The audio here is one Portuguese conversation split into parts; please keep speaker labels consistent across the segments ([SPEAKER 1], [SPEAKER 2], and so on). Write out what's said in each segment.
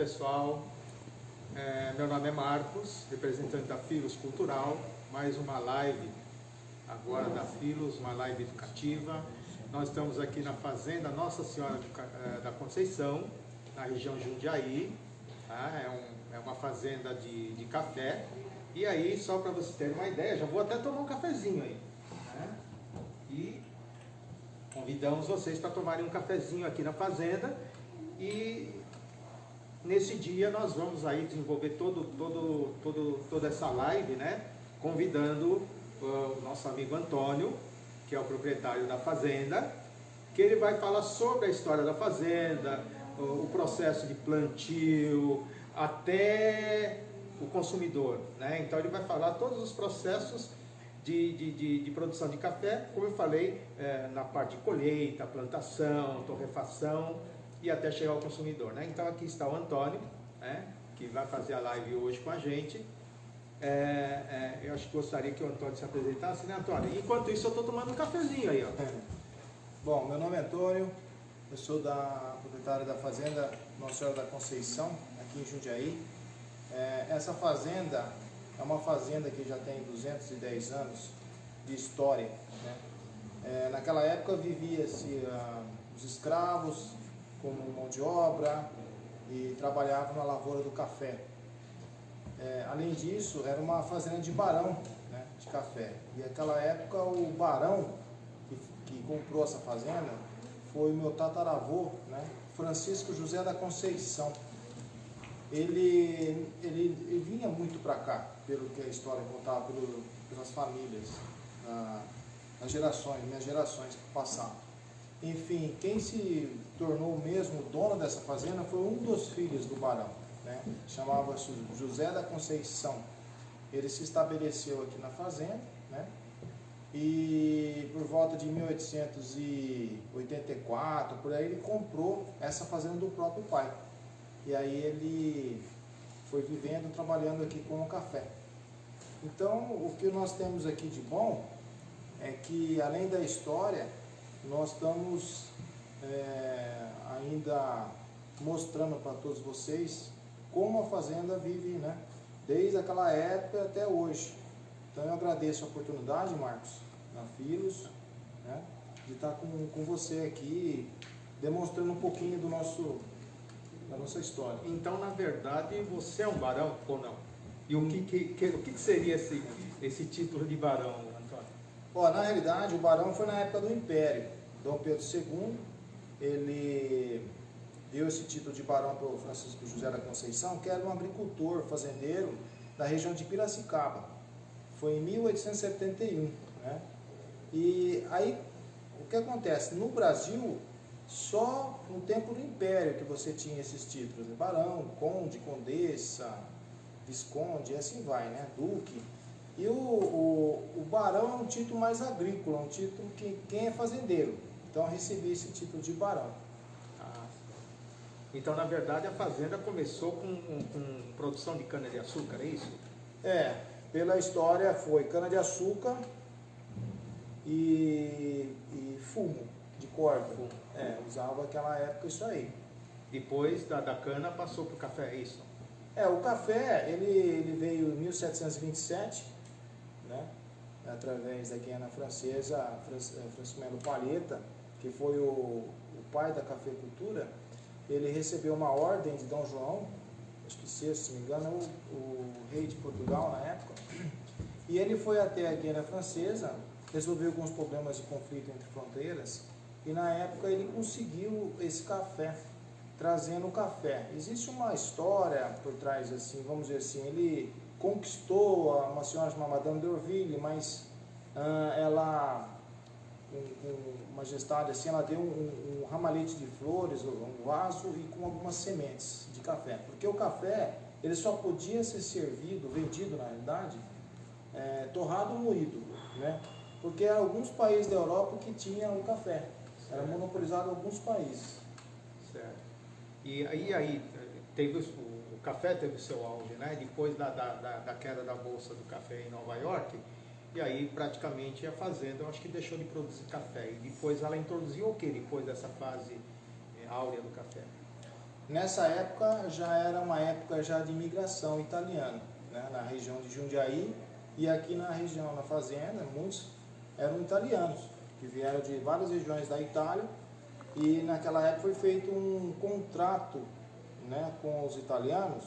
[SPEAKER 1] pessoal, meu nome é Marcos, representante da Filos Cultural, mais uma live agora da Filos, uma live educativa. Nós estamos aqui na Fazenda Nossa Senhora da Conceição, na região de Jundiaí, tá? É uma fazenda de café. E aí, só para vocês terem uma ideia, já vou até tomar um cafezinho aí, né? E convidamos vocês para tomarem um cafezinho aqui na fazenda. E nesse dia nós vamos aí desenvolver toda essa live, né? Convidando o nosso amigo Antônio, que é o proprietário da fazenda, que ele vai falar sobre a história da fazenda, o processo de plantio, até o consumidor, né? Então ele vai falar todos os processos de produção de café, como eu falei, na parte de colheita, plantação, torrefação e até chegar ao consumidor, né? Então aqui está o Antônio, né, que vai fazer a live hoje com a gente. Eu acho que gostaria que o Antônio se apresentasse, né, Antônio? Enquanto isso eu estou tomando um cafezinho aí, ó.
[SPEAKER 2] Bom, meu nome é Antônio, eu sou proprietário da fazenda Nossa Senhora da Conceição, aqui em Jundiaí. Essa fazenda é uma fazenda que já tem 210 anos de história, né? Naquela época vivia-se os escravos como mão de obra e trabalhavam na lavoura do café. Além disso, era uma fazenda de barão, né, de café. E naquela época o barão que comprou essa fazenda foi o meu tataravô, né, Francisco José da Conceição. Ele vinha muito para cá, pelo que a história contava, pelas famílias, minhas gerações passaram. Enfim, quem se tornou mesmo dono dessa fazenda foi um dos filhos do barão, né? Chamava-se José da Conceição. Ele se estabeleceu aqui na fazenda, né? E por volta de 1884, por aí, ele comprou essa fazenda do próprio pai. E aí ele foi vivendo, trabalhando aqui com o café. Então, o que nós temos aqui de bom é que, além da história, nós estamos ainda mostrando para todos vocês como a fazenda vive, né, desde aquela época até hoje. Então eu agradeço a oportunidade, Marcos, da Filos, né, de estar com você aqui, demonstrando um pouquinho da nossa história.
[SPEAKER 1] Então, na verdade, você é um barão ou não? E o que seria esse título de barão, Antônio?
[SPEAKER 2] Na realidade, o barão foi na época do Império. Dom Pedro II, ele deu esse título de barão para o Francisco José da Conceição, que era um agricultor, fazendeiro da região de Piracicaba. Foi em 1871, né? E aí, o que acontece? No Brasil, só no tempo do Império que você tinha esses títulos, né? Barão, conde, condessa, visconde, e assim vai, né? Duque. E o barão é um título mais agrícola, um título que quem é fazendeiro. Então eu recebi esse título de barão.
[SPEAKER 1] Então, na verdade, a fazenda começou com produção de cana-de-açúcar, é isso?
[SPEAKER 2] Pela história foi cana-de-açúcar e fumo de corda. Usava naquela época isso aí.
[SPEAKER 1] Depois da cana passou para o café, é isso?
[SPEAKER 2] O café ele veio em 1727, né, através da Guiana Francesa, Francisco Melo Palheta, que foi o pai da cafeicultura. Ele recebeu uma ordem de Dom João, acho que sexto, se não me engano, o rei de Portugal na época, e ele foi até a Guiana Francesa, resolveu alguns problemas de conflito entre fronteiras, e na época ele conseguiu esse café, trazendo o café. Existe uma história por trás, assim, vamos dizer assim, ele conquistou uma senhora chamada Madame d'Orville, mas ela, com majestade, assim, ela deu um ramalhete de flores, um vaso e com algumas sementes de café. Porque o café, ele só podia ser servido, vendido na realidade, torrado ou moído, né? Porque eram alguns países da Europa que tinham o café. Era monopolizado em alguns países.
[SPEAKER 1] Certo. E aí o café teve o seu auge, né? Depois da queda da bolsa do café em Nova York, e aí praticamente a fazenda, eu acho que deixou de produzir café. E depois ela introduziu o que depois dessa fase áurea do café?
[SPEAKER 2] Nessa época já era uma época já de imigração italiana, né? Na região de Jundiaí e aqui na região, na fazenda, muitos eram italianos, que vieram de várias regiões da Itália, e naquela época foi feito um contrato, né, com os italianos,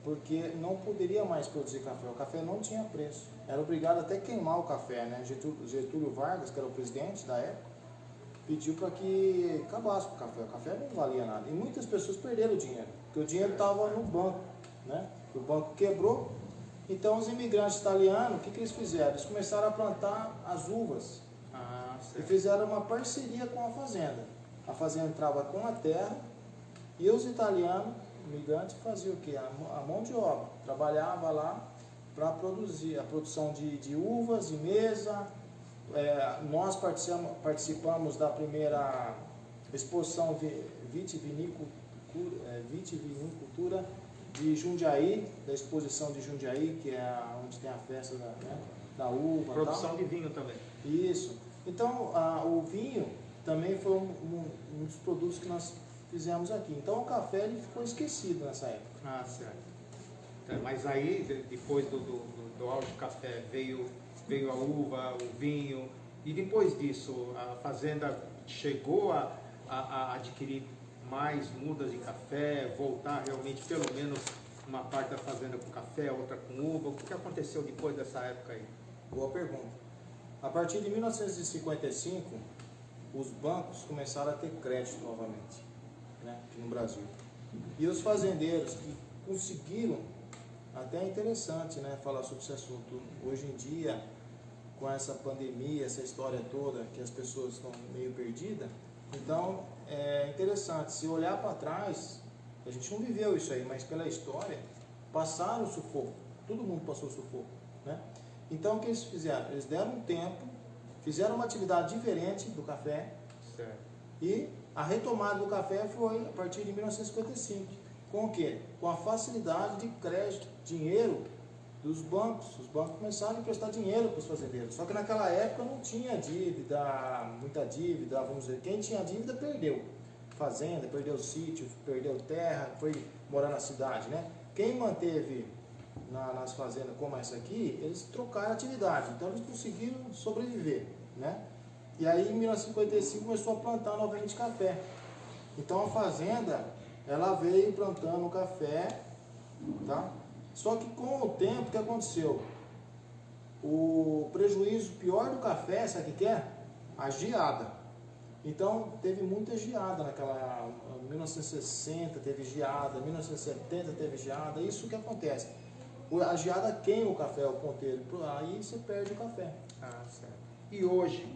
[SPEAKER 2] porque não poderia mais produzir café, o café não tinha preço, era obrigado até queimar o café, né? Getúlio Vargas, que era o presidente da época, pediu para que acabasse com o café não valia nada, e muitas pessoas perderam o dinheiro, porque o dinheiro estava no banco, né? O banco quebrou. Então os imigrantes italianos, o que eles fizeram? Eles começaram a plantar as uvas e fizeram uma parceria com a fazenda. A fazenda entrava com a terra e os italianos, imigrantes, faziam o quê? A mão de obra. Trabalhava lá para produzir a produção de uvas, de mesa. Nós participamos da primeira exposição vitivinicultura de Jundiaí, da exposição de Jundiaí, que é onde tem a festa da uva.
[SPEAKER 1] Produção
[SPEAKER 2] tal.
[SPEAKER 1] de vinho também.
[SPEAKER 2] Isso. Então, o vinho também foi um dos produtos que nós fizemos aqui. Então, o café ele ficou esquecido nessa época.
[SPEAKER 1] Ah, certo. Mas aí, depois do auge do café, veio a uva, o vinho, e depois disso, a fazenda chegou a adquirir mais mudas de café, voltar realmente pelo menos uma parte da fazenda com café, outra com uva. O que aconteceu depois dessa época aí?
[SPEAKER 2] Boa pergunta. A partir de 1955, os bancos começaram a ter crédito novamente, né, aqui no Brasil. E os fazendeiros que conseguiram, até é interessante, né, falar sobre esse assunto. Hoje em dia, com essa pandemia, essa história toda, que as pessoas estão meio perdidas, então é interessante, se olhar para trás, a gente não viveu isso aí, mas pela história, passaram o sufoco, todo mundo passou o sufoco, né? Então o que eles fizeram? Eles deram um tempo, fizeram uma atividade diferente do café,
[SPEAKER 1] certo.
[SPEAKER 2] E a retomada do café foi a partir de 1955, com o quê? Com a facilidade de crédito, dinheiro dos bancos. Os bancos começaram a emprestar dinheiro para os fazendeiros. Só que naquela época não tinha dívida, muita dívida, vamos dizer. Quem tinha dívida perdeu fazenda, perdeu sítio, perdeu terra, foi morar na cidade, né? Quem manteve nas fazendas como essa aqui, eles trocaram a atividade. Então eles conseguiram sobreviver, né? E aí em 1955 começou a plantar novamente café. Então a fazenda, ela veio plantando café, tá? Só que com o tempo, o que aconteceu? O prejuízo pior do café, sabe o que é? A geada. Então, teve muita geada naquela... Em 1960 teve geada, em 1970 teve geada. Isso que acontece. A geada queima o café, o ponteiro. Aí você perde o café.
[SPEAKER 1] Ah, certo. E hoje,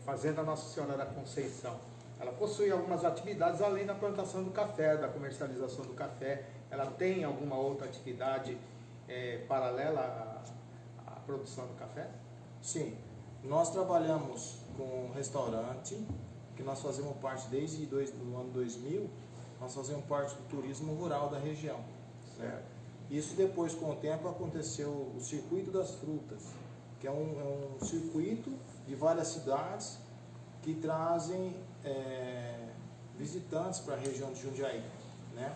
[SPEAKER 1] Fazenda Nossa Senhora da Conceição, ela possui algumas atividades além da plantação do café, da comercialização do café. Ela tem alguma outra atividade paralela à produção do café?
[SPEAKER 2] Sim, nós trabalhamos com um restaurante, que nós fazemos parte desde o ano 2000, nós fazemos parte do turismo rural da região. Certo? Isso depois, com o tempo, aconteceu o Circuito das Frutas, que é um circuito de várias cidades que trazem visitantes para a região de Jundiaí, né?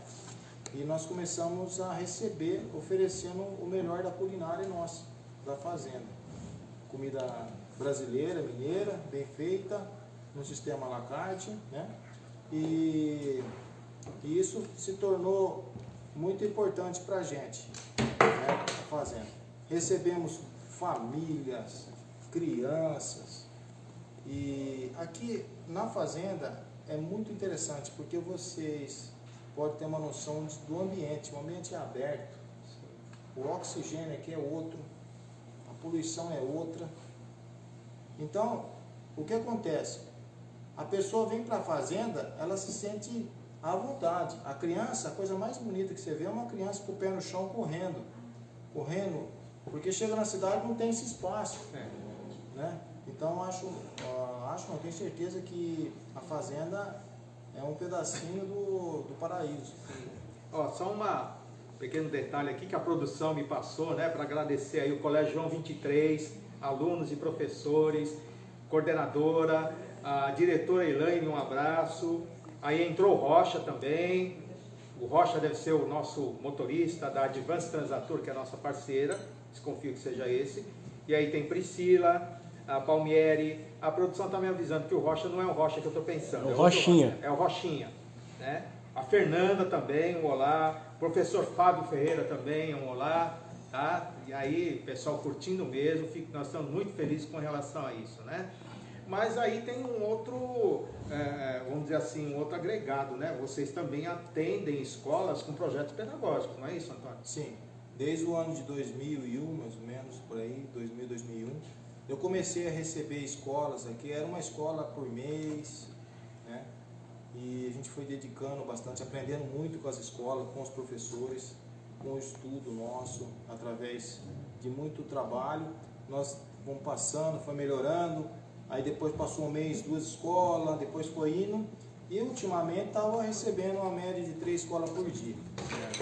[SPEAKER 2] E nós começamos a receber, oferecendo o melhor da culinária nossa, da fazenda. Comida brasileira, mineira, bem feita, no sistema à la carte, né? E isso se tornou muito importante para a gente, né, a fazenda. Recebemos famílias, crianças, e aqui na fazenda é muito interessante, porque vocês podem ter uma noção do ambiente. O ambiente é aberto, o oxigênio aqui é outro, a poluição é outra. Então, o que acontece? A pessoa vem para a fazenda, ela se sente à vontade. A criança, a coisa mais bonita que você vê é uma criança com o pé no chão correndo, porque chega na cidade e não tem esse espaço, né? Então não, tenho certeza que a fazenda é um pedacinho do paraíso.
[SPEAKER 1] Ó, só um pequeno detalhe aqui que a produção me passou, né, para agradecer aí o Colégio João 23, alunos e professores, coordenadora, a diretora Elaine, um abraço. Aí entrou Rocha também, O Rocha deve ser o nosso motorista da Advanced Transator, que é a nossa parceira, desconfio que seja esse. E aí tem Priscila, a Palmieri, a produção está me avisando que o Rocha não é o Rocha que eu estou pensando.
[SPEAKER 3] É o Rochinha.
[SPEAKER 1] Rocha, é o Rochinha, né? A Fernanda também, um olá. O professor Fábio Ferreira também, um olá. Tá? E aí, pessoal curtindo mesmo, nós estamos muito felizes com relação a isso, né? Mas aí tem um outro, vamos dizer assim, um outro agregado, né? Vocês também atendem escolas com projetos pedagógicos, não é isso, Antônio?
[SPEAKER 2] Sim, desde o ano de 2001, mais ou menos, por aí, 2000, 2001, eu comecei a receber escolas aqui, era uma escola por mês, né? E a gente foi dedicando bastante, aprendendo muito com as escolas, com os professores, com o estudo nosso, através de muito trabalho. Nós vamos passando, foi melhorando, aí depois passou um mês, 2 escolas, depois foi indo, e ultimamente estava recebendo uma média de 3 escolas por dia,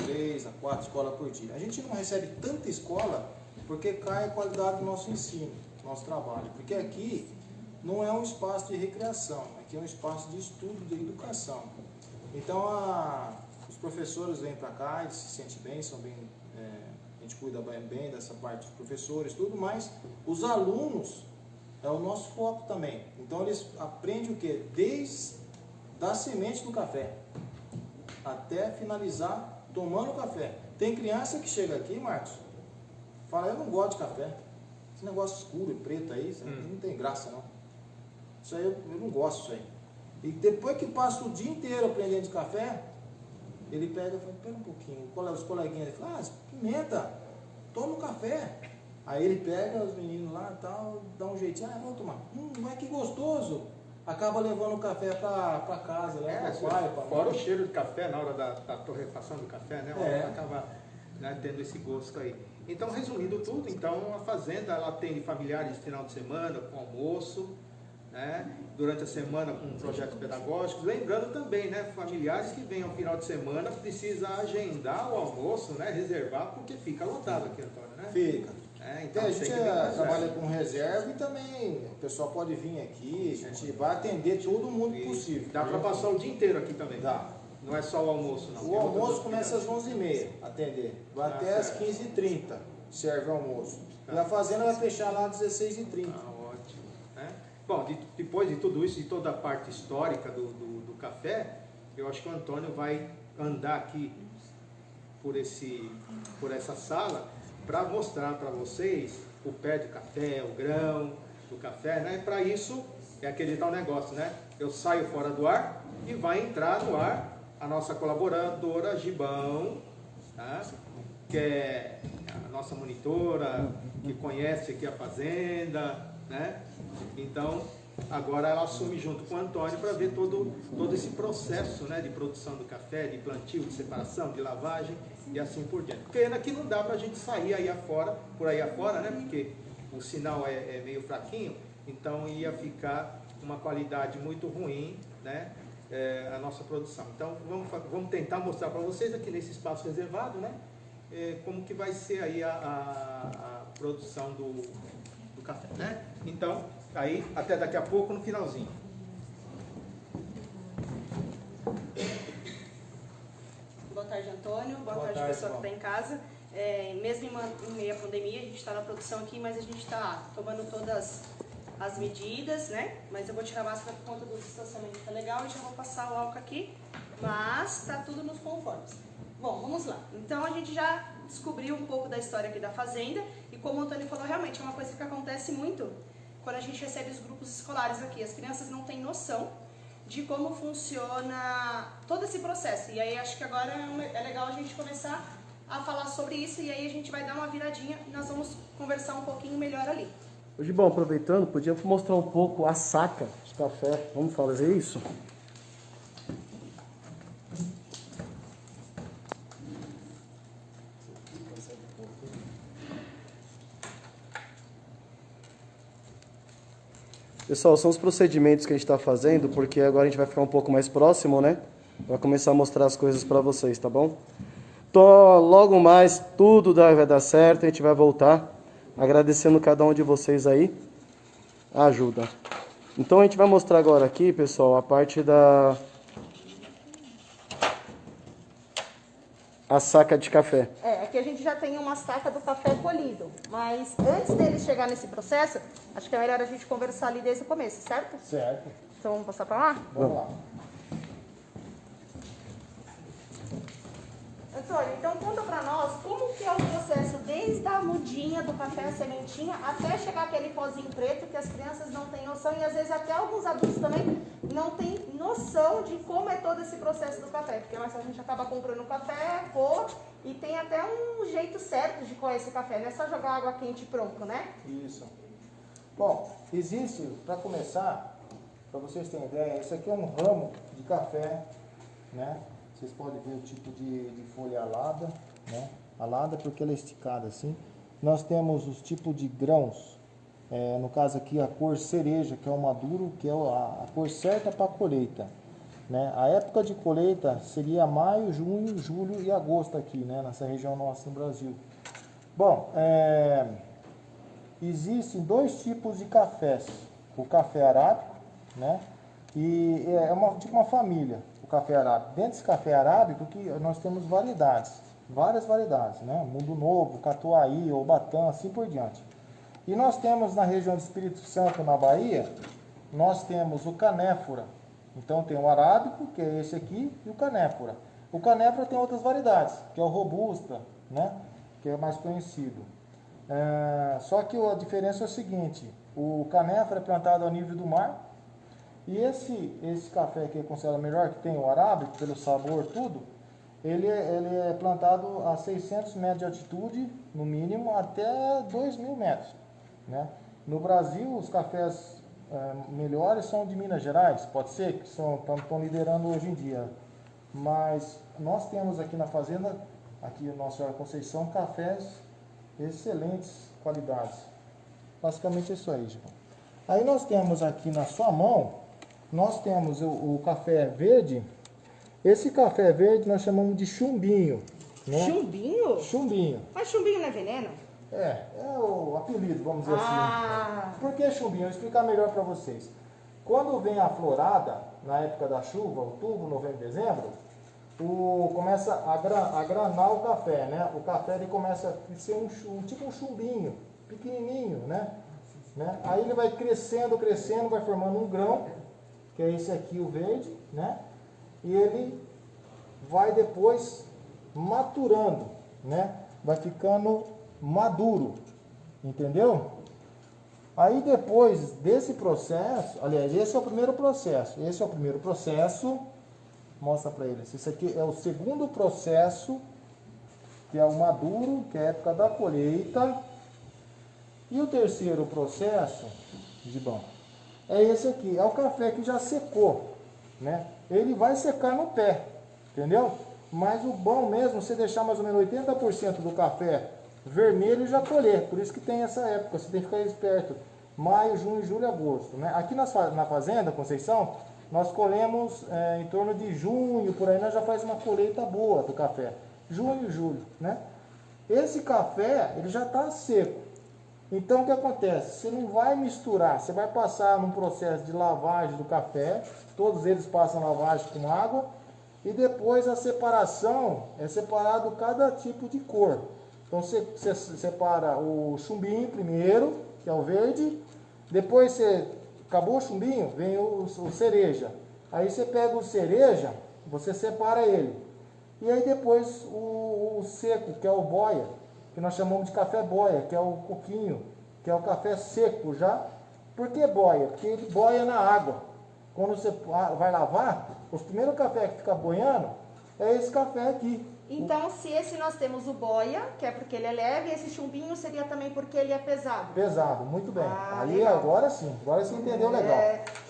[SPEAKER 2] 3 a 4 escolas por dia. A gente não recebe tanta escola porque cai a qualidade do nosso ensino, do nosso trabalho, porque aqui não é um espaço de recreação, aqui é um espaço de estudo, de educação. Então os professores vêm para cá, eles se sentem bem, são bem, a gente cuida bem dessa parte dos professores, tudo, mas os alunos é o nosso foco também. Então eles aprendem o quê? Desde da semente do café até finalizar tomando café. Tem criança que chega aqui, Marcos, fala, eu não gosto de café. Esse negócio escuro e preto aí, não tem graça não. Isso aí eu não gosto disso aí. E depois que passa o dia inteiro aprendendo de café, ele pega e fala, pera um pouquinho, os coleguinhas, ele fala, experimenta, toma um café. Aí ele pega os meninos lá e tal, dá um jeitinho, vamos tomar. Mas que gostoso. Acaba levando o café para casa, né?
[SPEAKER 1] Fora o cheiro de café na hora da torrefação do café, né? Acaba, né, tendo esse gosto aí. Então, resumindo tudo, então a fazenda ela atende familiares de final de semana com almoço, né? Durante a semana com projetos pedagógicos. Lembrando também, né, familiares que vêm ao final de semana precisa agendar o almoço, né? Reservar, porque fica lotado aqui, Antônio, né?
[SPEAKER 2] Fica.
[SPEAKER 1] Então
[SPEAKER 2] a gente trabalha com reserva e também o pessoal pode vir aqui, a gente vai atender todo mundo possível.
[SPEAKER 1] Dá para passar o dia inteiro aqui também?
[SPEAKER 2] Dá.
[SPEAKER 1] Não é só o almoço, não?
[SPEAKER 2] O almoço começa às 11h30, atender. Vai até às 15h30, serve o almoço. E a fazenda vai fechar lá às 16h30.
[SPEAKER 1] Ótimo. Bom, depois de tudo isso, de toda a parte histórica do café, eu acho que o Antônio vai andar aqui por essa sala para mostrar para vocês o pé de café, o grão do café, né? Para isso, é aquele tal negócio, né? Eu saio fora do ar e vai entrar no ar a nossa colaboradora Gibão, tá? Que é a nossa monitora, que conhece aqui a fazenda, né? Então, agora ela assume junto com o Antônio para ver todo esse processo, né, de produção do café, de plantio, de separação, de lavagem e assim por diante. Pena que não dá para a gente sair por aí afora, né, porque o sinal é meio fraquinho, então ia ficar uma qualidade muito ruim, né, a nossa produção. Então vamos tentar mostrar para vocês aqui nesse espaço reservado, né, como que vai ser aí a produção do café, né? Então, aí até daqui a pouco no finalzinho.
[SPEAKER 4] Boa tarde, Antônio. Boa tarde, pessoal que está em casa. Mesmo em meio à pandemia, a gente está na produção aqui, mas a gente está tomando todas as medidas, né? Mas eu vou tirar a máscara por conta do distanciamento, tá legal, e já vou passar o álcool aqui, mas está tudo nos conformes. Bom, vamos lá. Então, a gente já descobriu um pouco da história aqui da fazenda, e como o Antônio falou, realmente é uma coisa que acontece muito quando a gente recebe os grupos escolares aqui. As crianças não têm noção de como funciona todo esse processo. E aí acho que agora é legal a gente começar a falar sobre isso, e aí a gente vai dar uma viradinha e nós vamos conversar um pouquinho melhor ali.
[SPEAKER 3] Hoje, bom, aproveitando, podia mostrar um pouco a saca de café. Vamos fazer isso? Pessoal, são os procedimentos que a gente está fazendo, porque agora a gente vai ficar um pouco mais próximo, né? Vai começar a mostrar as coisas para vocês, tá bom? Então, logo mais, tudo vai dar certo, a gente vai voltar, agradecendo cada um de vocês aí, a ajuda. Então, a gente vai mostrar agora aqui, pessoal, a parte a saca de café.
[SPEAKER 4] Aqui a gente já tem uma saca do café colhido, mas antes dele chegar nesse processo, acho que é melhor a gente conversar ali desde o começo, certo?
[SPEAKER 2] Certo.
[SPEAKER 4] Então vamos passar para lá?
[SPEAKER 2] Vamos lá.
[SPEAKER 4] Antônio, então conta para nós como que é o processo desde a mudinha do café, a sementinha, até chegar aquele pozinho preto que as crianças não têm noção e às vezes até alguns adultos também não têm noção de como é todo esse processo do café, porque a gente acaba comprando café, cor, e tem até um jeito certo de coar esse café, não é só jogar água quente e pronto, né?
[SPEAKER 2] Isso. Bom, existe, para começar, para vocês terem ideia, esse aqui é um ramo de café, né? Vocês podem ver o tipo de folha alada, né? Alada porque ela é esticada assim. Nós temos os tipos de grãos, no caso aqui a cor cereja, que é o maduro, que é a cor certa para a colheita, né? A época de colheita seria maio, junho, julho e agosto aqui, né? Nessa região nossa no Brasil. Bom, existem dois tipos de cafés, o café arábico, né? E é tipo uma família, o café arábico. Dentro desse café arábico que nós temos variedades, várias variedades, né? Mundo Novo, Catuaí, Oubatã, assim por diante. E nós temos na região do Espírito Santo, na Bahia, nós temos o canéfora. Então tem o arábico, que é esse aqui, e o canéfora. O canéfora tem outras variedades, que é o robusta, né? Que é mais conhecido. Só que a diferença é o seguinte, o canéfora é plantado ao nível do mar, e esse café que é considerado melhor, que tem o arábico, pelo sabor, tudo, ele é plantado a 600 metros de altitude, no mínimo, até 2.000 metros. Né? No Brasil, os cafés melhores são de Minas Gerais, pode ser, que estão liderando hoje em dia. Mas nós temos aqui na fazenda, aqui na Nossa Senhora Conceição, cafés excelentes qualidades. Basicamente é isso aí, João. Aí nós temos aqui na sua mão, nós temos o café verde. Esse café verde nós chamamos de chumbinho. Né?
[SPEAKER 4] Chumbinho?
[SPEAKER 2] Chumbinho.
[SPEAKER 4] Mas chumbinho não é veneno?
[SPEAKER 2] É o apelido, vamos dizer assim. Por que chumbinho? Eu vou explicar melhor para vocês. Quando vem a florada, na época da chuva, outubro, novembro, dezembro, começa a granar o café, né? O café ele começa a ser tipo um chumbinho, pequenininho, né? Aí ele vai crescendo, vai formando um grão, que é esse aqui, o verde, né? E ele vai depois maturando, né? Vai ficando maduro, entendeu? Aí depois desse processo, aliás, esse é o primeiro processo, mostra para eles, esse aqui é o segundo processo, que é o maduro, que é a época da colheita, e o terceiro processo, Gibão, é esse aqui, é o café que já secou, né? Ele vai secar no pé, entendeu? Mas o bom mesmo, você deixar mais ou menos 80% do café vermelho e já colher, por isso que tem essa época, você tem que ficar esperto, maio, junho, julho, agosto, né? Aqui na fazenda, Conceição, nós colhemos em torno de junho, por aí nós já faz uma colheita boa do café, junho, julho, né? Esse café, ele já está seco, então o que acontece? Você não vai misturar, você vai passar num processo de lavagem do café, todos eles passam lavagem com água, e depois a separação é separado cada tipo de cor. Então você separa o chumbinho primeiro, que é o verde, depois acabou o chumbinho, vem o cereja. Aí você pega o cereja, você separa ele. E aí depois o seco, que é o boia, que nós chamamos de café boia, que é o coquinho, que é o café seco já. Por que boia? Porque ele boia na água. Quando você vai lavar, os primeiros cafés que ficam boiando é esse café aqui.
[SPEAKER 4] Então, se esse nós temos o boia, que é porque ele é leve, esse chumbinho seria também porque ele é pesado.
[SPEAKER 2] Pesado, muito bem. Aí
[SPEAKER 4] legal.
[SPEAKER 2] agora sim você entendeu legal.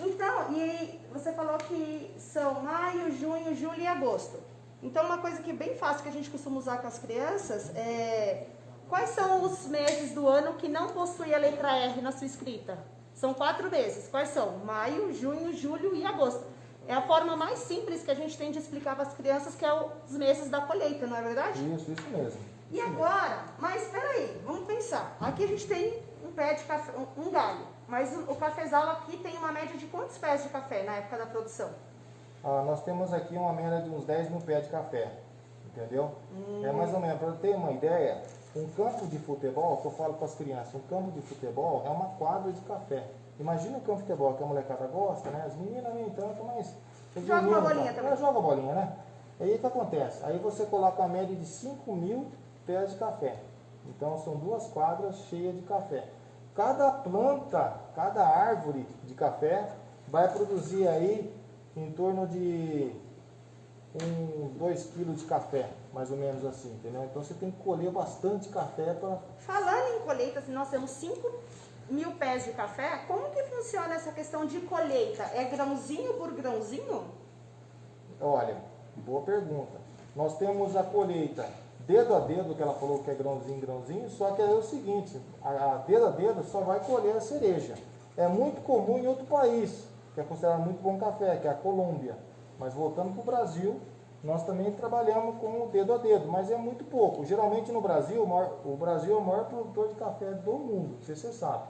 [SPEAKER 4] Então, e você falou que são maio, junho, julho e agosto. Então, uma coisa que é bem fácil que a gente costuma usar com as crianças é... Quais são os meses do ano que não possui a letra R na sua escrita? São 4 meses. Quais são? Maio, junho, julho e agosto. É a forma mais simples que a gente tem de explicar para as crianças, que é os meses da colheita, não é verdade?
[SPEAKER 2] Isso mesmo.
[SPEAKER 4] E agora, mas espera aí, vamos pensar. Aqui a gente tem um pé de café, um galho. Mas o cafezal aqui tem uma média de quantos pés de café na época da produção?
[SPEAKER 2] Nós temos aqui uma média de uns 10 mil pés de café, entendeu? É mais ou menos, para ter uma ideia, um campo de futebol, que eu falo para as crianças, um campo de futebol é uma quadra de café. Imagina o campo de futebol que a molecada gosta, né? As meninas nem tanto, mas...
[SPEAKER 4] Joga uma bolinha também.
[SPEAKER 2] Joga a bolinha, né? Aí o que acontece? Aí você coloca a média de 5.000 pés de café. Então são 2 quadras cheias de café. Cada planta, cada árvore de café vai produzir aí em torno de 2 quilos de café, mais ou menos assim, entendeu? Então você tem que colher bastante café para...
[SPEAKER 4] Falando em colheita, se nós temos 5.000 pés de café, como que funciona essa questão de colheita? É grãozinho por grãozinho?
[SPEAKER 2] Olha, boa pergunta. Nós temos a colheita dedo a dedo, que ela falou que é grãozinho, grãozinho, só que é o seguinte, a dedo a dedo só vai colher a cereja. É muito comum em outro país, que é considerado muito bom café, que é a Colômbia. Mas voltando para o Brasil, nós também trabalhamos com o dedo a dedo, mas é muito pouco. Geralmente no Brasil, o Brasil é o maior produtor de café do mundo, não sei se você sabe.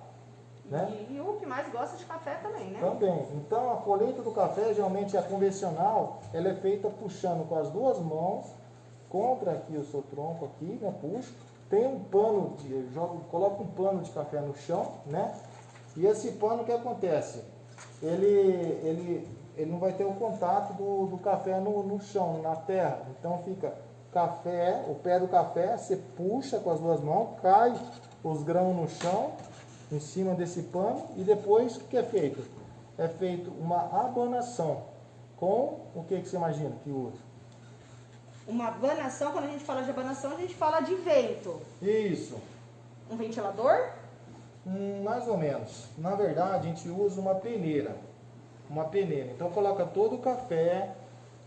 [SPEAKER 2] Né?
[SPEAKER 4] E o que mais gosta de café também, né?
[SPEAKER 2] Também. Então a colheita do café, geralmente a convencional, ela é feita puxando com as 2 mãos, compra aqui o seu tronco aqui, né, puxa, tem um pano, coloca um pano de café no chão, né, e esse pano, o que acontece? Ele não vai ter o contato do café no chão, na terra, então fica café, o pé do café, você puxa com as 2 mãos, cai os grãos no chão, em cima desse pano, e depois o que é feito? É feito uma abanação, com o que você imagina que usa?
[SPEAKER 4] Uma abanação, quando a gente fala de abanação, a gente fala de vento.
[SPEAKER 2] Isso.
[SPEAKER 4] Um ventilador?
[SPEAKER 2] Mais ou menos. Na verdade, a gente usa uma peneira. Uma peneira. Então coloca todo o café.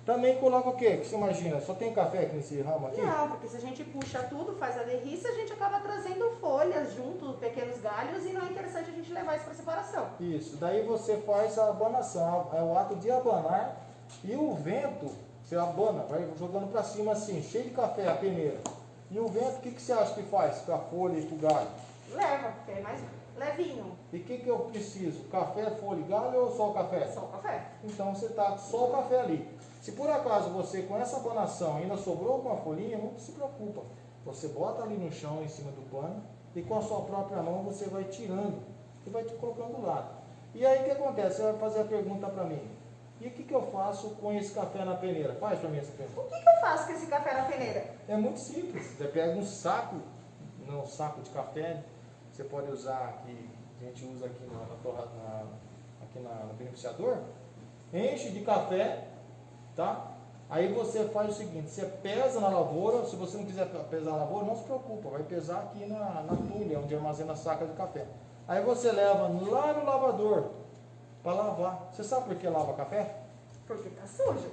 [SPEAKER 2] Também coloca o quê? Que você imagina? Só tem café aqui nesse ramo aqui?
[SPEAKER 4] Não, porque se a gente puxa tudo, faz a derriça, a gente acaba trazendo folhas junto, pequenos galhos, e não é interessante a gente levar isso para separação.
[SPEAKER 2] Isso. Daí você faz a abanação. É o ato de abanar. E o vento, você abana, vai jogando para cima assim, cheio de café, a peneira. E o vento, o que você acha que faz com a folha e com o galho?
[SPEAKER 4] Leva, porque é mais levinho.
[SPEAKER 2] E o que eu preciso? Café, folha e galho ou só o café?
[SPEAKER 4] Só o café.
[SPEAKER 2] Então você tá só o café ali. Se por acaso você, com essa abanação, ainda sobrou alguma folhinha, não se preocupa. Você bota ali no chão, em cima do pano, e com a sua própria mão você vai tirando e vai te colocando do lado. E aí o que acontece? Você vai fazer a pergunta para mim. E o que eu faço com esse café na peneira? Faz para mim essa pergunta.
[SPEAKER 4] O que eu faço com esse café na peneira?
[SPEAKER 2] É muito simples. Você pega um saco de café, você pode usar aqui, a gente usa aqui no beneficiador, enche de café, tá? Aí você faz o seguinte, você pesa na lavoura, se você não quiser pesar na lavoura, não se preocupa, vai pesar aqui na tulha, onde armazena a saca de café. Aí você leva lá no lavador, para lavar. Você sabe por que lava café?
[SPEAKER 4] Porque tá sujo.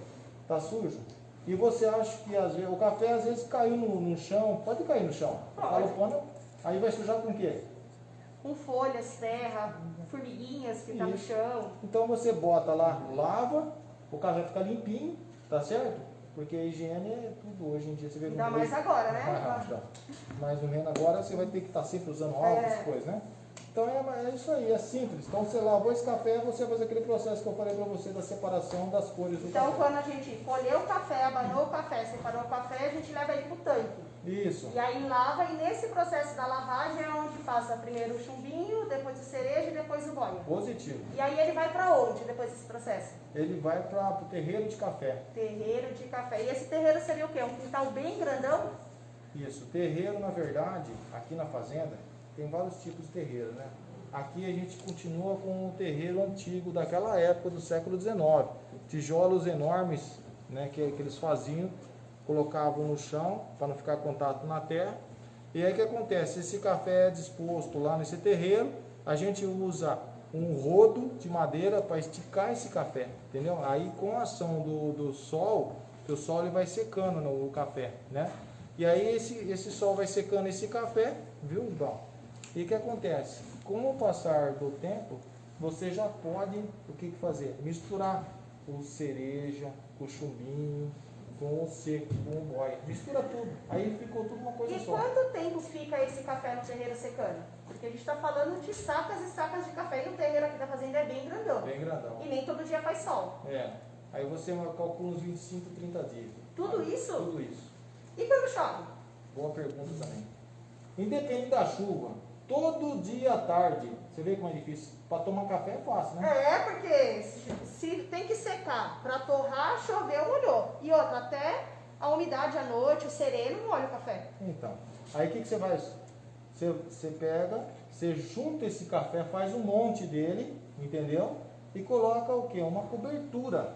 [SPEAKER 2] Tá sujo? E você acha que às vezes, o café às vezes caiu no chão, pode cair no chão. Fala o pano, aí vai sujar com o quê?
[SPEAKER 4] Com folhas, terra, formiguinhas que tá no chão.
[SPEAKER 2] Então você bota lá, lava, o café fica limpinho, tá certo? Porque a higiene é tudo hoje em dia. Você vê
[SPEAKER 4] Ainda mais agora, né?
[SPEAKER 2] Mais ou menos agora você vai ter que estar sempre usando álcool, essas coisas, né? Então é isso aí, é simples. Então você lavou esse café, você vai fazer aquele processo que eu falei para você da separação das cores do
[SPEAKER 4] então,
[SPEAKER 2] café.
[SPEAKER 4] quando a gente colheu o café, abanou o café, separou o café, a gente leva ele pro tanque.
[SPEAKER 2] Isso.
[SPEAKER 4] E aí lava, e nesse processo da lavagem é onde passa primeiro o chumbinho, depois o cereja e depois o banho.
[SPEAKER 2] Positivo.
[SPEAKER 4] E aí ele vai para onde depois desse processo?
[SPEAKER 2] Ele vai para o terreiro de café.
[SPEAKER 4] Terreiro de café. E esse terreiro seria o quê? Um quintal bem grandão?
[SPEAKER 2] Isso. Terreiro, na verdade, aqui na fazenda, tem vários tipos de terreiro, né? Aqui a gente continua com o terreiro antigo daquela época do século XIX. Tijolos enormes, né, que eles faziam, colocavam no chão para não ficar contato na terra. E aí o que acontece? Esse café é disposto lá nesse terreiro, a gente usa um rodo de madeira para esticar esse café, entendeu? Aí com a ação do sol, que o sol ele vai secando o café, né? E aí esse sol vai secando esse café, viu, Val? E o que acontece? Com o passar do tempo, você já pode, o que fazer? Misturar o cereja, com o chumbinho, com o seco, com o boia. Mistura tudo. Aí ficou tudo uma coisa
[SPEAKER 4] E
[SPEAKER 2] só.
[SPEAKER 4] quanto tempo fica esse café no terreiro secando? Porque a gente está falando de sacas e sacas de café, e o terreiro aqui da fazenda é bem grandão.
[SPEAKER 2] Bem grandão.
[SPEAKER 4] E nem todo dia faz sol.
[SPEAKER 2] É. Aí você calcula uns 25, 30 dias.
[SPEAKER 4] Tudo isso?
[SPEAKER 2] Tudo isso.
[SPEAKER 4] E quando chove?
[SPEAKER 2] Boa pergunta também. Independente da chuva, todo dia à tarde, você vê como é difícil. Para tomar café é fácil, né?
[SPEAKER 4] É, porque se tem que secar, para torrar, choveu, molhou. E outra, até a umidade à noite, o sereno, molha o café.
[SPEAKER 2] Então, aí o que você faz? Você pega, você junta esse café, faz um monte dele, entendeu? E coloca o quê? Uma cobertura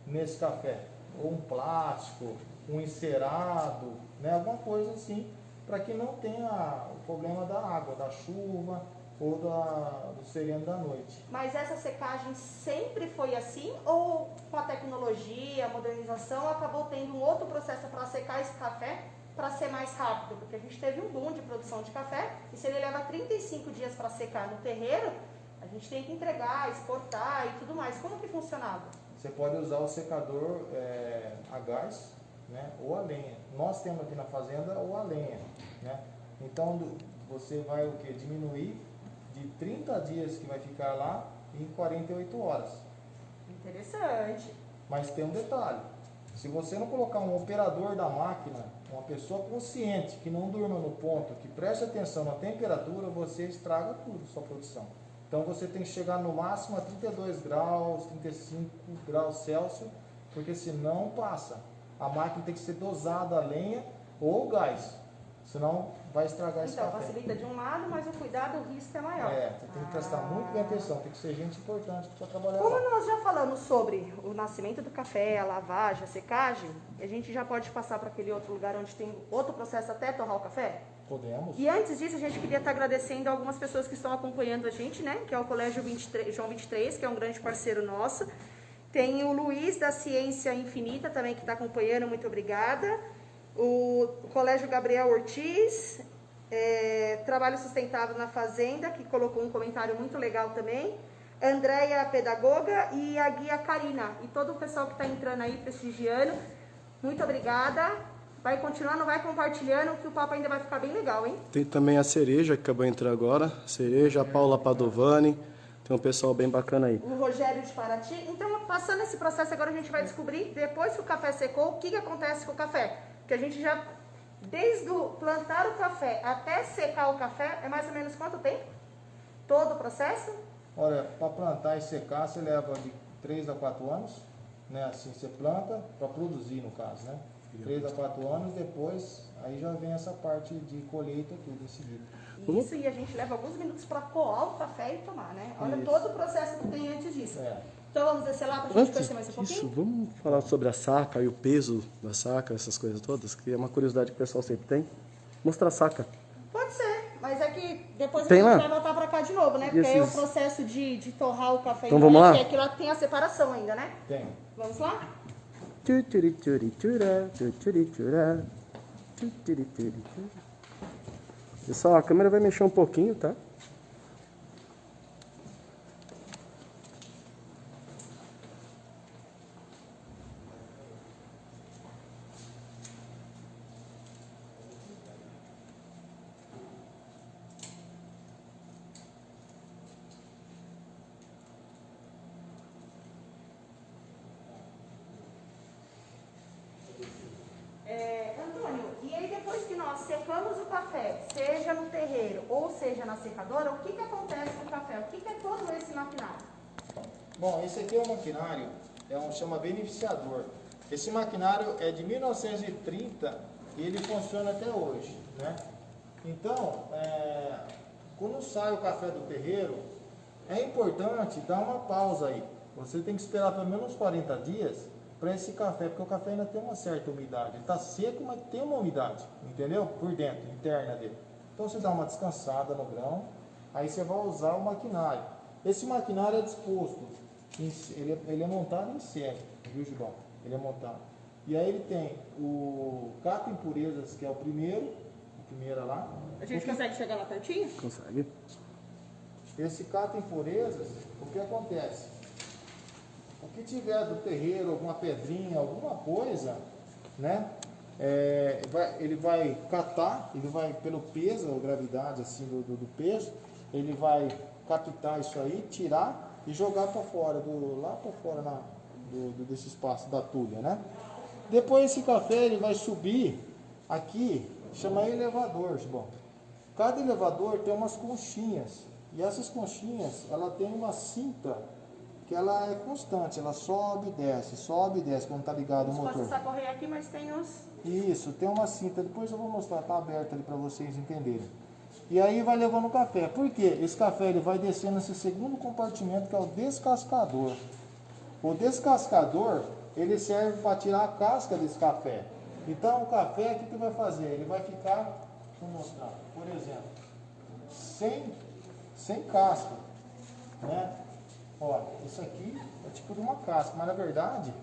[SPEAKER 2] nesse café. Ou um plástico, um encerado, né? Alguma coisa assim, para que não tenha o problema da água, da chuva ou do sereno da noite.
[SPEAKER 4] Mas essa secagem sempre foi assim? Ou com a tecnologia, a modernização, acabou tendo um outro processo para secar esse café para ser mais rápido? Porque a gente teve um boom de produção de café e se ele leva 35 dias para secar no terreiro, a gente tem que entregar, exportar e tudo mais. Como que funcionava?
[SPEAKER 2] Você pode usar o secador a gás, né, ou a lenha. Nós temos aqui na fazenda ou a lenha, né? Então você vai o que? Diminuir de 30 dias que vai ficar lá em 48 horas.
[SPEAKER 4] Interessante.
[SPEAKER 2] Mas tem um detalhe. Se você não colocar um operador da máquina, uma pessoa consciente, que não durma no ponto, que preste atenção na temperatura, você estraga tudo, sua produção. Então você tem que chegar no máximo a 32 graus, 35 graus Celsius, porque senão passa. A máquina tem que ser dosada a lenha ou gás, senão vai estragar esse
[SPEAKER 4] Então,
[SPEAKER 2] café.
[SPEAKER 4] facilita de um lado, mas o cuidado, o risco é maior.
[SPEAKER 2] Você tem que prestar muito bem atenção, tem que ser gente importante para trabalhar
[SPEAKER 4] Como
[SPEAKER 2] lá.
[SPEAKER 4] nós já falamos sobre o nascimento do café, a lavagem, a secagem, a gente já pode passar para aquele outro lugar onde tem outro processo até torrar o café?
[SPEAKER 2] Podemos?
[SPEAKER 4] E antes disso, a gente queria estar agradecendo algumas pessoas que estão acompanhando a gente, né? Que é o Colégio João 23, que é um grande parceiro nosso. Tem o Luiz da Ciência Infinita também que está acompanhando, muito obrigada. O Colégio Gabriel Ortiz, Trabalho Sustentável na Fazenda, que colocou um comentário muito legal também. Andréia Pedagoga e a guia Karina. E todo o pessoal que está entrando aí, prestigiando, muito obrigada. Vai continuando, vai compartilhando, que o papo ainda vai ficar bem legal, hein?
[SPEAKER 3] Tem também a Cereja, que acabou de entrar agora. Cereja, a Paula Padovani. Tem um pessoal bem bacana aí.
[SPEAKER 4] O Rogério de Paraty. Então, passando esse processo, agora a gente vai descobrir, depois que o café secou, o que acontece com o café. Porque a gente já, desde o plantar o café até secar o café, é mais ou menos quanto tempo? Todo o processo?
[SPEAKER 2] Olha, para plantar e secar, você leva de 3 a 4 anos, né? Assim, você planta para produzir, no caso, né? 3 a 4 anos, depois, aí já vem essa parte de colheita, tudo em seguida.
[SPEAKER 4] Isso, e a gente leva alguns minutos para coar o café e tomar, né? Olha
[SPEAKER 2] Isso.
[SPEAKER 4] todo o processo que tem antes disso.
[SPEAKER 2] É.
[SPEAKER 4] Então vamos descer lá para a gente conhecer mais um pouquinho?
[SPEAKER 3] Isso, vamos falar sobre a saca e o peso da saca, essas coisas todas, que é uma curiosidade que o pessoal sempre tem. Mostrar a saca.
[SPEAKER 4] Pode ser, mas é que depois
[SPEAKER 3] Tem
[SPEAKER 4] a gente
[SPEAKER 3] lá?
[SPEAKER 4] vai voltar para cá de novo, né?
[SPEAKER 3] E
[SPEAKER 4] Porque aí o
[SPEAKER 3] esses-
[SPEAKER 4] processo de torrar o café
[SPEAKER 3] Então vamos lá?
[SPEAKER 4] é que lá tem a separação ainda, né?
[SPEAKER 2] Tem.
[SPEAKER 4] Vamos lá?
[SPEAKER 3] Pessoal, a câmera vai mexer um pouquinho, tá?
[SPEAKER 4] Antônio, e aí depois que nós secamos o café, seja no terreiro ou seja na secadora, o que acontece com o café? O que é todo esse maquinário?
[SPEAKER 2] Bom, esse aqui é um maquinário, chama beneficiador. Esse maquinário é de 1930 e ele funciona até hoje, né? Então, quando sai o café do terreiro, é importante dar uma pausa aí. Você tem que esperar pelo menos 40 dias para esse café, porque o café ainda tem uma certa umidade. Ele está seco, mas tem uma umidade, entendeu? Por dentro, interna dele. Então você dá uma descansada no grão, aí você vai usar o maquinário. Esse maquinário é disposto, ele é montado em série, viu, Gibão? Ele é montado. E aí ele tem o cata impurezas, que é a primeira lá.
[SPEAKER 4] A gente consegue chegar lá pertinho?
[SPEAKER 3] Consegue.
[SPEAKER 2] Esse cata impurezas, o que acontece? O que tiver do terreiro, alguma pedrinha, alguma coisa, né? Ele vai catar, ele vai pelo peso, a gravidade assim do peso, ele vai captar isso aí, tirar e jogar para fora, lá para fora desse espaço da tulha, né? Depois esse café ele vai subir Aqui chama elevador, bom. Cada elevador tem umas conchinhas. E essas conchinhas, ela tem uma cinta que ela é constante, ela sobe e desce quando tá ligado o motor.
[SPEAKER 4] Posso essa correia aqui, mas tem os...
[SPEAKER 2] Isso, tem uma cinta, depois eu vou mostrar, tá aberta ali para vocês entenderem. E aí vai levando o café. Por quê? Esse café ele vai descendo nesse segundo compartimento que é o descascador. O descascador, ele serve para tirar a casca desse café. Então o café, o que vai fazer? Ele vai ficar, vou mostrar, por exemplo, sem casca, né? Olha, isso aqui é tipo de uma casca, mas na verdade,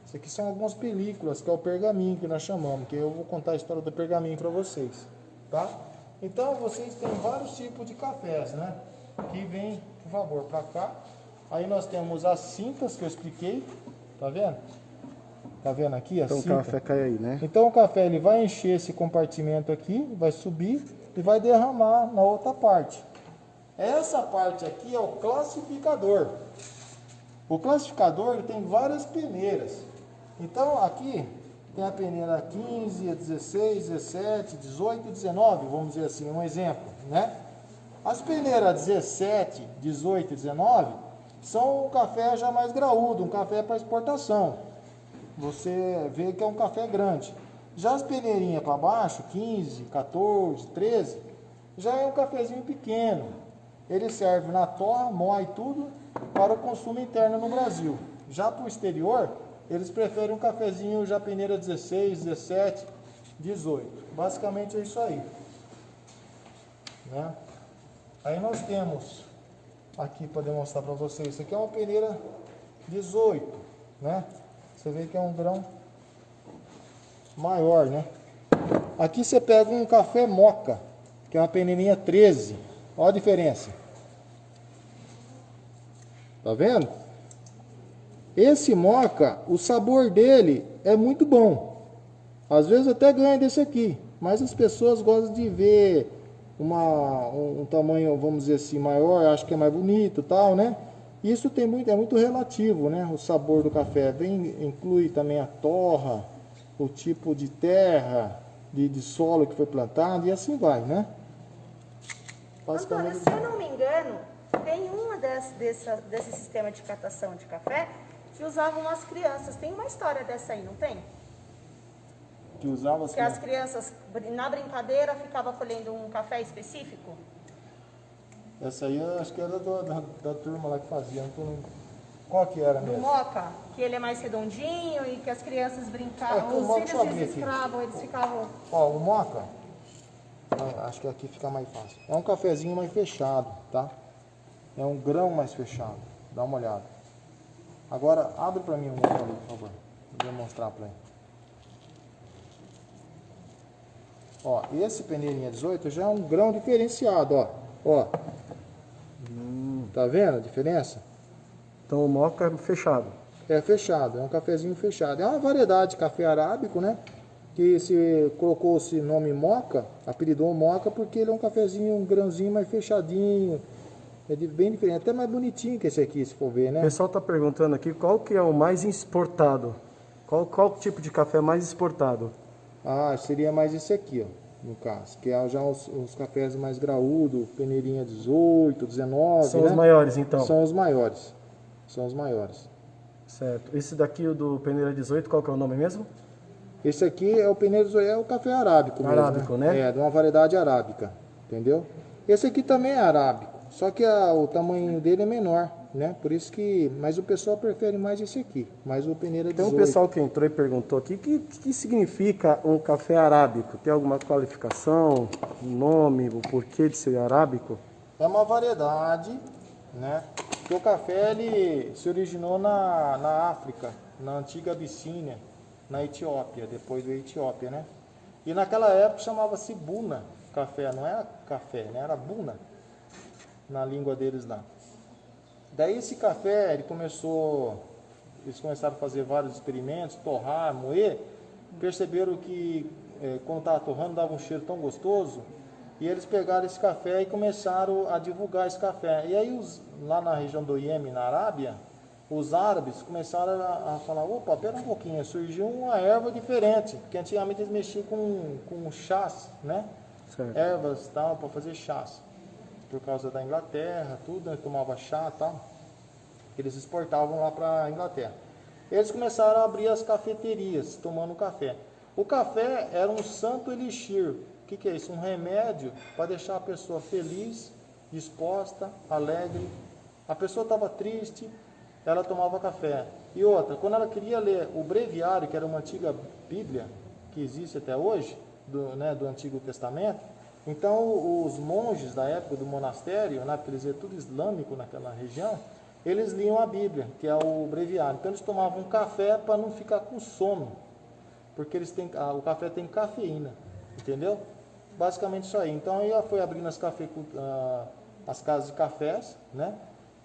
[SPEAKER 2] isso aqui são algumas películas, que é o pergaminho que nós chamamos, que eu vou contar a história do pergaminho para vocês, tá? Então vocês têm vários tipos de cafés, né? Que vem, por favor, para cá. Aí nós temos as cintas que eu expliquei, tá vendo? Tá vendo aqui a
[SPEAKER 3] Então
[SPEAKER 2] cinta?
[SPEAKER 3] o café cai aí, né?
[SPEAKER 2] Então o café ele vai encher esse compartimento aqui, vai subir e vai derramar na outra parte. Essa parte aqui é o classificador. O classificador ele tem várias peneiras. Então aqui tem a peneira 15, 16, 17, 18, 19, vamos dizer assim, um exemplo, né? As peneiras 17, 18 e 19 são um café já mais graúdo, um café para exportação. Você vê que é um café grande. Já as peneirinhas para baixo, 15, 14, 13, já é um cafezinho pequeno. Ele serve na torra, moe tudo para o consumo interno no Brasil. Já para o exterior, eles preferem um cafezinho já peneira 16, 17, 18. Basicamente é isso aí. Né? Aí nós temos, aqui para demonstrar para vocês, isso aqui é uma peneira 18, né? Você vê que é um grão maior, né? Aqui você pega um café moca, que é uma peneirinha 13. Olha a diferença. Tá vendo? Esse moca, o sabor dele é muito bom. Às vezes até ganha desse aqui. Mas as pessoas gostam de ver um tamanho, vamos dizer assim, maior. Acho que é mais bonito e tal, né? Isso é muito relativo, né? O sabor do café. Inclui também a torra, o tipo de terra, de solo que foi plantado e assim vai, né?
[SPEAKER 4] Antônio, se eu não me engano, tem uma desse sistema de catação de café que usavam as crianças. Tem uma história dessa aí, não tem?
[SPEAKER 2] Que usava
[SPEAKER 4] Que as crianças, na brincadeira, ficavam colhendo um café específico?
[SPEAKER 2] Essa aí eu acho que era da turma lá que fazia. Não tô lembrando. Qual que era
[SPEAKER 4] Do
[SPEAKER 2] mesmo?
[SPEAKER 4] moca, que ele é mais redondinho e que as crianças brincavam.
[SPEAKER 2] o moca,
[SPEAKER 4] Os
[SPEAKER 2] deixa eu
[SPEAKER 4] filhos
[SPEAKER 2] abrir
[SPEAKER 4] dos
[SPEAKER 2] aqui.
[SPEAKER 4] escravos, eles ficavam...
[SPEAKER 2] Ó, o moca, acho que aqui fica mais fácil. É um cafezinho mais fechado, tá? É um grão mais fechado. Dá uma olhada. Agora, abre pra mim um outro ali, por favor. Vou demonstrar pra ele. Ó, esse peneirinha 18 já é um grão diferenciado, ó. Ó. Tá vendo a diferença?
[SPEAKER 3] Então o moca é fechado.
[SPEAKER 2] É fechado, é um cafezinho fechado. É uma variedade de café arábico, né? Que se colocou esse nome moca, apelidou moca porque ele é um cafezinho, um grãozinho mais fechadinho. É bem diferente, até mais bonitinho que esse aqui, se for ver,
[SPEAKER 3] O
[SPEAKER 2] né?
[SPEAKER 3] pessoal está perguntando aqui qual que é o mais exportado. Qual tipo de café mais exportado?
[SPEAKER 2] Ah, seria mais esse aqui, ó. No caso, que é já os cafés mais graúdos, peneirinha 18, 19,
[SPEAKER 3] São
[SPEAKER 2] né?
[SPEAKER 3] os maiores, então.
[SPEAKER 2] São os maiores. São os maiores.
[SPEAKER 3] Certo. Esse daqui, o do peneira 18, qual que é o nome mesmo?
[SPEAKER 2] Esse aqui é o peneira 18, é o café arábico mesmo.
[SPEAKER 3] Arábico, né?
[SPEAKER 2] É, de uma variedade arábica, entendeu? Esse aqui também é arábico, só que o tamanho dele é menor, né? Por isso que... Mas o pessoal prefere mais esse aqui, mais o peneira 18.
[SPEAKER 3] Tem um pessoal que entrou e perguntou aqui, o que significa um café arábico? Tem alguma qualificação, um nome, o porquê de ser arábico?
[SPEAKER 2] É uma variedade, né? Porque o café ele se originou na África, na antiga Abissínia, na Etiópia, depois da Etiópia, né? E naquela época chamava-se Buna café, não era café, né? Era Buna, na língua deles lá. Daí esse café, eles começaram a fazer vários experimentos, torrar, moer, perceberam que quando estava torrando dava um cheiro tão gostoso, e eles pegaram esse café e começaram a divulgar esse café. E aí lá na região do Iêmen, na Arábia, os árabes começaram a falar, opa, pera um pouquinho, surgiu uma erva diferente, porque antigamente eles mexiam com chás, né?
[SPEAKER 3] Certo.
[SPEAKER 2] Ervas tal, para fazer chás. Por causa da Inglaterra, tudo, né? Tomava chá e tal, que eles exportavam lá para a Inglaterra. Eles começaram a abrir as cafeterias, tomando café. O café era um santo elixir. O que é isso? Um remédio para deixar a pessoa feliz, disposta, alegre. A pessoa estava triste, ela tomava café. E outra, quando ela queria ler o breviário, que era uma antiga Bíblia, que existe até hoje, do Antigo Testamento, então os monges da época do monastério, né, porque eles eram tudo islâmico naquela região, eles liam a Bíblia, que é o breviário. Então eles tomavam café para não ficar com sono, porque o café tem cafeína, entendeu? Basicamente isso aí. Então aí foi abrindo as casas de cafés, né?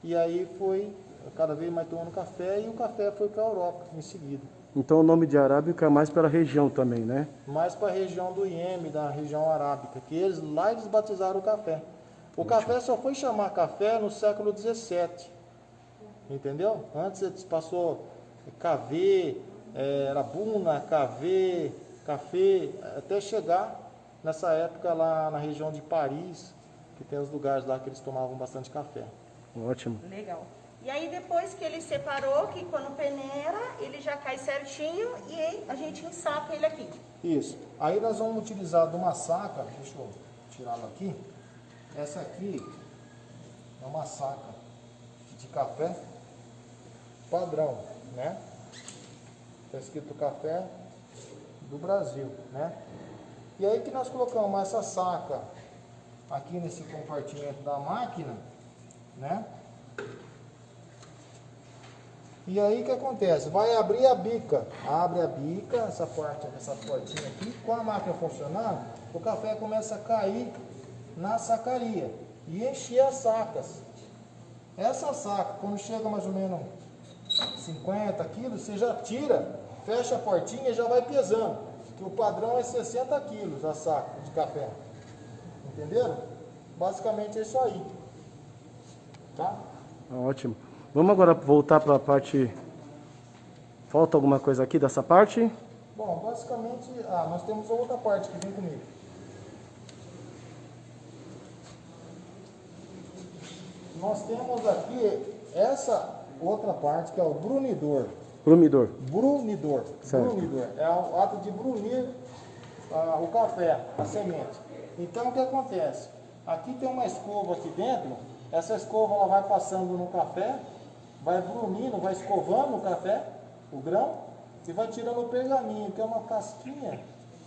[SPEAKER 2] E aí foi cada vez mais tomando café, e o café foi para a Europa em seguida.
[SPEAKER 3] Então o nome de arábica é mais pela região também, né?
[SPEAKER 2] Mais para a região do Iêmen, da região arábica, que lá eles batizaram o café. O café só foi chamar café no século XVII, entendeu? Antes eles passou café, era buna, café, até chegar nessa época lá na região de Paris, que tem os lugares lá que eles tomavam bastante café.
[SPEAKER 3] Ótimo.
[SPEAKER 4] Legal. E aí depois que ele separou, que quando peneira, ele já cai certinho e a gente ensaca ele aqui.
[SPEAKER 2] Isso. Aí nós vamos utilizar de uma saca, deixa eu tirá-la aqui. Essa aqui é uma saca de café padrão, né? Está escrito café do Brasil, né? E aí que nós colocamos essa saca aqui nesse compartimento da máquina, né? E aí o que acontece? Vai abrir a bica. Abre a bica, essa portinha aqui. Com a máquina funcionando, o café começa a cair na sacaria e encher as sacas. Essa saca, quando chega mais ou menos 50 quilos, você já tira, fecha a portinha e já vai pesando. Que o padrão é 60 quilos a saca de café. Entenderam? Basicamente é isso aí. Tá?
[SPEAKER 3] Ótimo. Vamos agora voltar para a parte... Falta alguma coisa aqui dessa parte?
[SPEAKER 2] Bom, basicamente, nós temos outra parte que vem comigo. Nós temos aqui essa outra parte que é o brunidor.
[SPEAKER 3] Brumidor.
[SPEAKER 2] Brunidor.
[SPEAKER 3] Certo.
[SPEAKER 2] Brunidor. É o ato de brunir o café, a semente. Então o que acontece? Aqui tem uma escova aqui dentro. Essa escova ela vai passando no café, vai brunindo, vai escovando o café, o grão, e vai tirando o pergaminho, que é uma casquinha,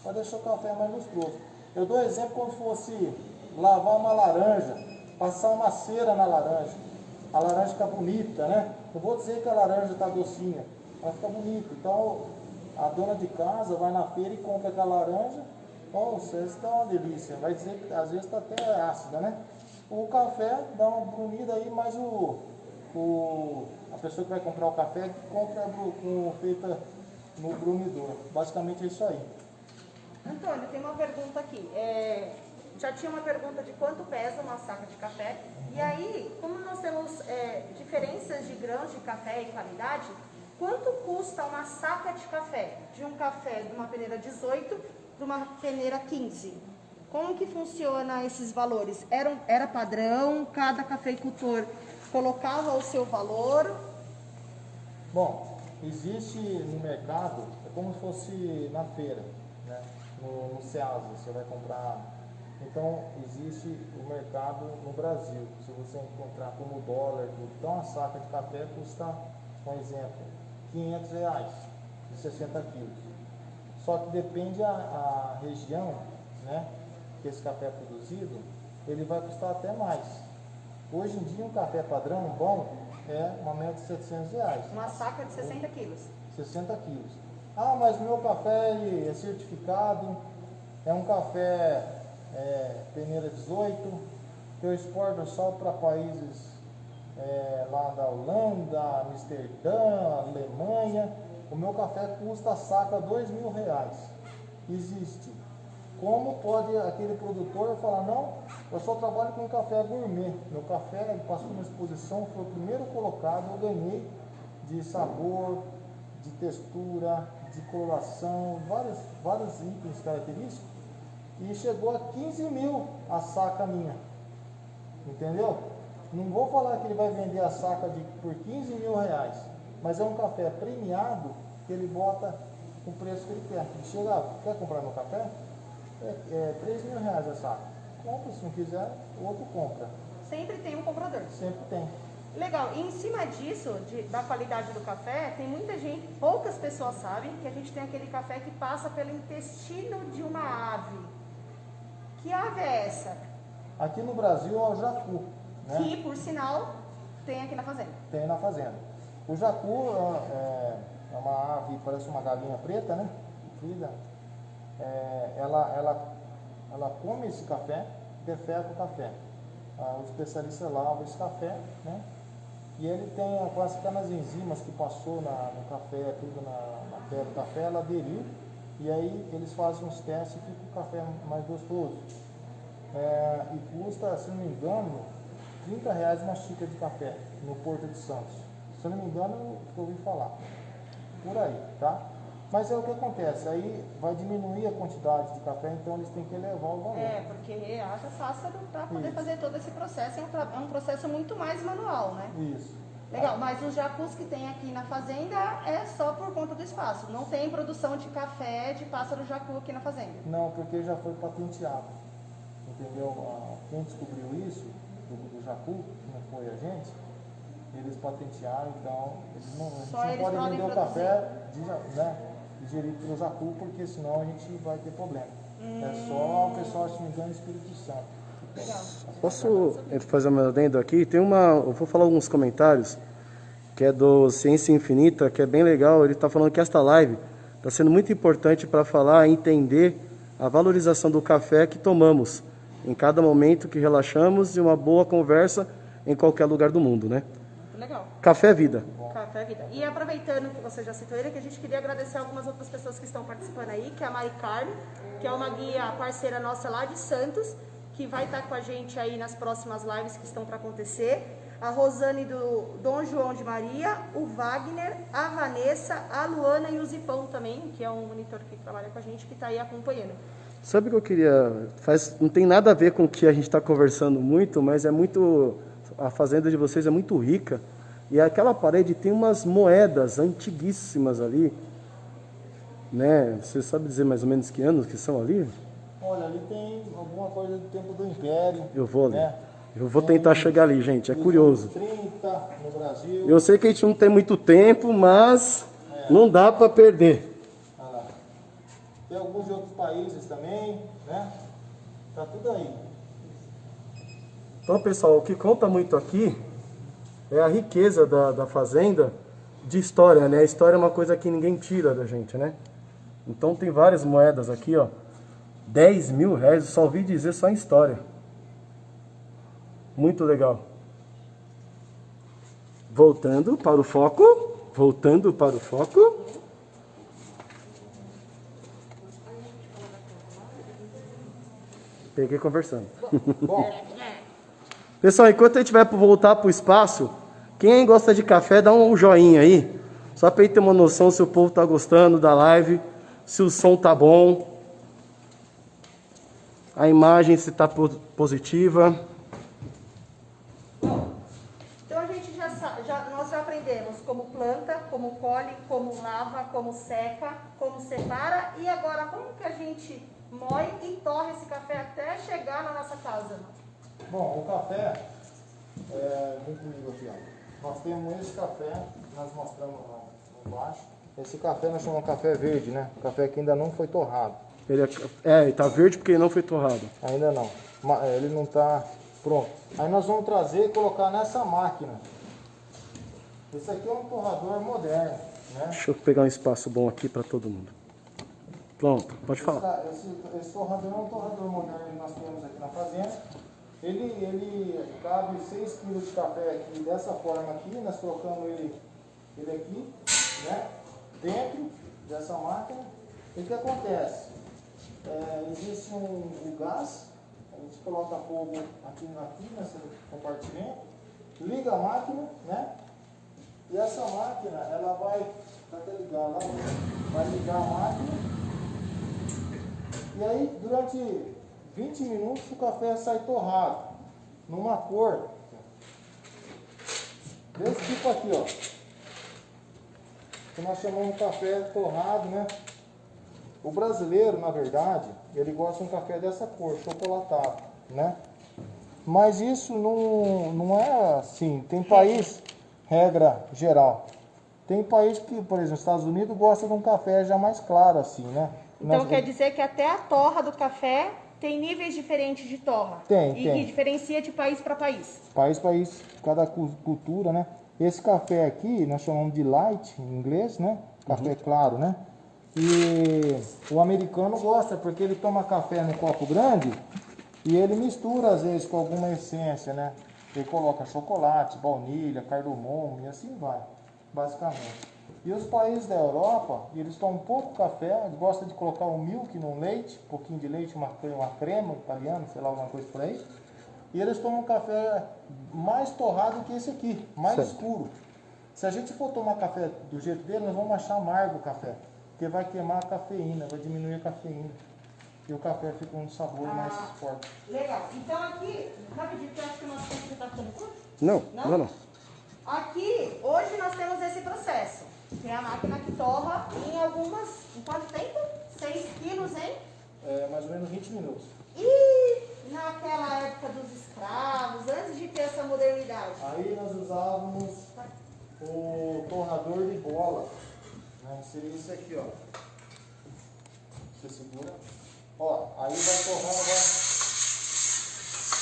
[SPEAKER 2] para deixar o café mais lustroso. Eu dou exemplo como se fosse lavar uma laranja, passar uma cera na laranja. A laranja fica bonita, né? Não vou dizer que a laranja está docinha, ela fica bonita. Então, a dona de casa vai na feira e compra aquela laranja. Nossa, essa está uma delícia. Vai dizer que às vezes está até ácida, né? O café dá uma brunida aí, mas a pessoa que vai comprar o café compra feita no brunidor. Basicamente é isso aí.
[SPEAKER 4] Antônio, tem uma pergunta aqui. Já tinha uma pergunta de quanto pesa uma saca de café. E aí, como nós temos diferenças de grãos de café e qualidade, quanto custa uma saca de café? De um café de uma peneira 18 para uma peneira 15? Como que funciona esses valores? Era padrão? Cada cafeicultor colocava o seu valor?
[SPEAKER 2] Bom, existe no mercado, é como se fosse na feira, né? No Ceasa, você vai comprar. Então, existe o mercado no Brasil. Se você encontrar como dólar, então a saca de café custa, um exemplo, R$500, de 60 quilos. Só que depende a região, né, que esse café é produzido, ele vai custar até mais. Hoje em dia, um café padrão bom é uma média de R$700.
[SPEAKER 4] Uma saca de 60 quilos.
[SPEAKER 2] 60 quilos. Ah, mas o meu café é certificado, é um café peneira 18, que eu exporto só para países lá da Holanda, Amsterdã, Alemanha. O meu café custa a saca R$2.000. Existe. Como pode aquele produtor falar, não, eu só trabalho com café gourmet. Meu café passou numa exposição, foi o primeiro colocado, eu ganhei de sabor, de textura, de coloração, vários itens característicos, e chegou a 15 mil a saca minha, entendeu? Não vou falar que ele vai vender a saca por 15 mil reais, mas é um café premiado que ele bota o preço que ele quer. Ele chega, quer comprar meu café? É 3 mil reais a saca. Compra, se não quiser, o outro compra.
[SPEAKER 4] Sempre tem um comprador.
[SPEAKER 2] Sempre tem.
[SPEAKER 4] Legal, e em cima disso, da qualidade do café, tem muita gente, poucas pessoas sabem que a gente tem aquele café que passa pelo intestino de uma ave. Que ave é essa?
[SPEAKER 2] Aqui no Brasil é o jacu, né?
[SPEAKER 4] Que, por sinal, tem aqui na fazenda.
[SPEAKER 2] Tem na fazenda. O jacu é uma ave, parece uma galinha preta, né? Comprida. Ela come esse café, defeca o café. Os especialistas lavam esse café, né? E ele tem aquelas enzimas que passou no café, tudo na pele do café, ela aderiu, e aí eles fazem uns testes e fica o café mais gostoso. E custa, se não me engano, R$30 uma xícara de café no Porto de Santos. Se eu não me engano, eu ouvi falar. Por aí, tá? Mas é o que acontece, aí vai diminuir a quantidade de café, então eles têm que elevar o valor.
[SPEAKER 4] Porque haja pássaro para poder fazer todo esse processo, é um processo muito mais manual, né?
[SPEAKER 2] Isso.
[SPEAKER 4] Legal, mas os jacus que tem aqui na fazenda é só por conta do espaço, não tem produção de café de pássaro jacu aqui na fazenda?
[SPEAKER 2] Não, porque já foi patenteado, entendeu? Quem descobriu isso, do jacu, que não foi a gente, eles patentearam, então eles não podem vender o café digerido pelo jacu, porque senão a gente vai ter problema. É só o pessoal, se não me engano, Espírito Santo.
[SPEAKER 4] Legal.
[SPEAKER 3] Posso fazer uma adendo aqui? Eu vou falar alguns comentários, que é do Ciência Infinita, que é bem legal. Ele está falando que esta live está sendo muito importante para falar, entender a valorização do café que tomamos em cada momento que relaxamos e uma boa conversa em qualquer lugar do mundo, né?
[SPEAKER 4] Legal.
[SPEAKER 3] Café é vida.
[SPEAKER 4] Café é vida. E aproveitando que você já citou ele, que a gente queria agradecer algumas outras pessoas que estão participando aí, que é a Mari Carmen, que é uma guia parceira nossa lá de Santos, que vai estar com a gente aí nas próximas lives que estão para acontecer. A Rosane do Dom João de Maria, o Wagner, a Vanessa, a Luana e o Zipão também, que é um monitor que trabalha com a gente, que está aí acompanhando.
[SPEAKER 3] Sabe o que eu queria... Não tem nada a ver com o que a gente está conversando muito, mas é muito... A fazenda de vocês é muito rica. E aquela parede tem umas moedas antiguíssimas ali, né? Você sabe dizer mais ou menos que anos que são ali?
[SPEAKER 2] Olha, ali tem alguma coisa do tempo do Império.
[SPEAKER 3] Eu vou ali.
[SPEAKER 2] Né?
[SPEAKER 3] Eu vou tentar chegar ali, gente. É curioso.
[SPEAKER 2] 30 no Brasil.
[SPEAKER 3] Eu sei que a gente não tem muito tempo, mas não dá para perder.
[SPEAKER 2] Tem alguns de outros países também, né? Tá tudo aí.
[SPEAKER 3] Então, pessoal, o que conta muito aqui é a riqueza da fazenda de história, né? A história é uma coisa que ninguém tira da gente, né? Então tem várias moedas aqui, ó. 10 mil reais, eu só ouvi dizer só em história. Muito legal. Voltando para o foco. Voltando para o foco. Peguei conversando.
[SPEAKER 2] Bom,
[SPEAKER 3] Pessoal, enquanto a gente vai voltar para o espaço, quem gosta de café, dá um joinha aí. Só para ter uma noção se o povo está gostando da live, se o som tá bom, a imagem se está positiva.
[SPEAKER 4] Então a gente nós já aprendemos como planta, como colhe, como lava, como seca, como separa e agora como que a gente moe e torra esse café até chegar na nossa casa.
[SPEAKER 2] bom, o café, vem comigo aqui, ó. Nós temos esse café, nós mostramos lá embaixo. Esse café nós chamamos de café verde, né? O café que ainda não foi torrado.
[SPEAKER 3] Ele está verde porque ele não foi torrado.
[SPEAKER 2] Ainda não. Ele não está pronto. Aí nós vamos trazer e colocar nessa máquina. Esse aqui é um torrador moderno, né?
[SPEAKER 3] Deixa eu pegar um espaço bom aqui para todo mundo. Pronto, pode falar.
[SPEAKER 2] Esse torrador é um torrador moderno que nós temos aqui na fazenda. Ele cabe 6 kg de café aqui dessa forma aqui. Nós colocamos ele aqui, né? Dentro dessa máquina. E o que acontece? Existe um gás. A gente coloca fogo aqui nesse compartimento. Liga a máquina, né? E essa máquina, ela vai, tá até ligar lá, vai ligar a máquina. E aí, durante 20 minutos, o café sai torrado, numa cor desse tipo aqui, ó. Que nós chamamos de café torrado, né? O brasileiro, na verdade, ele gosta de um café dessa cor, chocolatado, né? Mas isso não é assim. Tem país, regra geral. Tem país que, por exemplo, Estados Unidos, gosta de um café já mais claro, assim, né?
[SPEAKER 4] Então quer dizer que até a torra do café tem níveis diferentes de torra?
[SPEAKER 2] Tem.
[SPEAKER 4] E diferencia de país para país?
[SPEAKER 2] País, cada cultura, né? Esse café aqui, nós chamamos de light, em inglês, né? Café claro, né? E o americano gosta, porque ele toma café no copo grande e ele mistura, às vezes, com alguma essência, né? Ele coloca chocolate, baunilha, cardamomo e assim vai, basicamente. E os países da Europa, eles tomam pouco café, gostam de colocar um milk no leite, um pouquinho de leite, uma crema italiana, sei lá, alguma coisa por aí. E eles tomam café mais torrado que esse aqui, mais escuro. Se a gente for tomar café do jeito dele, nós vamos achar amargo o café, porque vai queimar a cafeína, vai diminuir a cafeína. E o café fica com um sabor mais forte.
[SPEAKER 4] Legal. Então aqui, rapidinho, porque eu acho que o nosso tempo já está ficando curto.
[SPEAKER 3] Não.
[SPEAKER 4] Aqui, hoje nós temos esse processo. Tem a máquina que torra em quanto tempo? 6 quilos, hein?
[SPEAKER 2] Mais ou menos 20 minutos.
[SPEAKER 4] E naquela época dos escravos, antes de ter essa modernidade?
[SPEAKER 2] Aí nós usávamos o torrador de bola, né? Seria isso aqui, ó. Você segura. Ó, aí vai torrando, vai.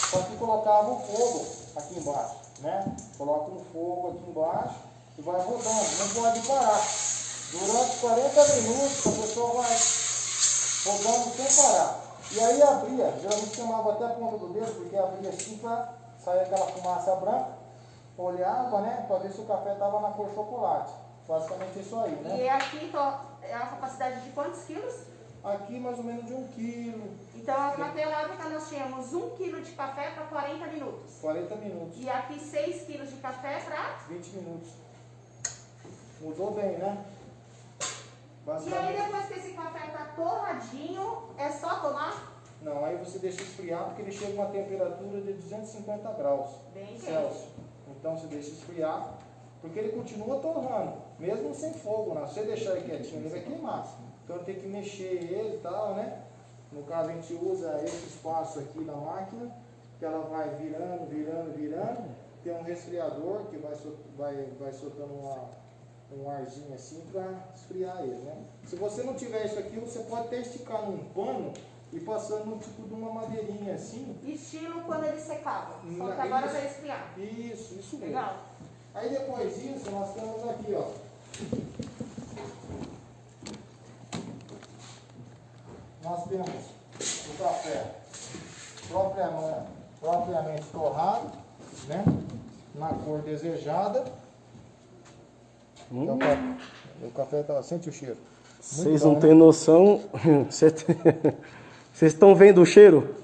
[SPEAKER 2] Só que colocava o fogo aqui embaixo, né? Coloca um fogo aqui embaixo e vai rodando, não pode parar. Durante 40 minutos a pessoa vai rodando sem parar. E aí abria, geralmente chamava até a ponta do dedo, porque abria assim para sair aquela fumaça branca, olhava, né, para ver se o café estava na cor chocolate. Basicamente isso aí, né?
[SPEAKER 4] E aqui é a capacidade de quantos quilos?
[SPEAKER 2] Aqui mais ou menos de 1 quilo.
[SPEAKER 4] Então naquela época nós tínhamos 1 quilo de café para 40 minutos.
[SPEAKER 2] 40 minutos.
[SPEAKER 4] E aqui 6 quilos de café para
[SPEAKER 2] 20 minutos. Mudou bem, né?
[SPEAKER 4] E aí depois que esse café está torradinho, é só tomar?
[SPEAKER 2] Não, aí você deixa esfriar porque ele chega a uma temperatura de 250 graus
[SPEAKER 4] Bem
[SPEAKER 2] Celsius. Então você deixa esfriar, porque ele continua torrando, mesmo sem fogo, né? Se você deixar ele quietinho, ele vai queimar. Então tem que mexer ele e tal, né? No caso a gente usa esse espaço aqui da máquina, que ela vai virando. Tem um resfriador que vai soltando um arzinho assim para esfriar ele, né? Se você não tiver isso aqui, você pode até esticar num pano e passando no tipo de uma madeirinha assim.
[SPEAKER 4] Estilo quando ele secava, só que agora vai esfriar.
[SPEAKER 2] Isso mesmo.
[SPEAKER 4] Legal.
[SPEAKER 2] Aí depois disso, nós temos aqui, ó. Nós temos o café propriamente torrado, né? Na cor desejada. Então, o café tá, sente o cheiro.
[SPEAKER 3] Vocês não têm noção. Vocês estão vendo o cheiro?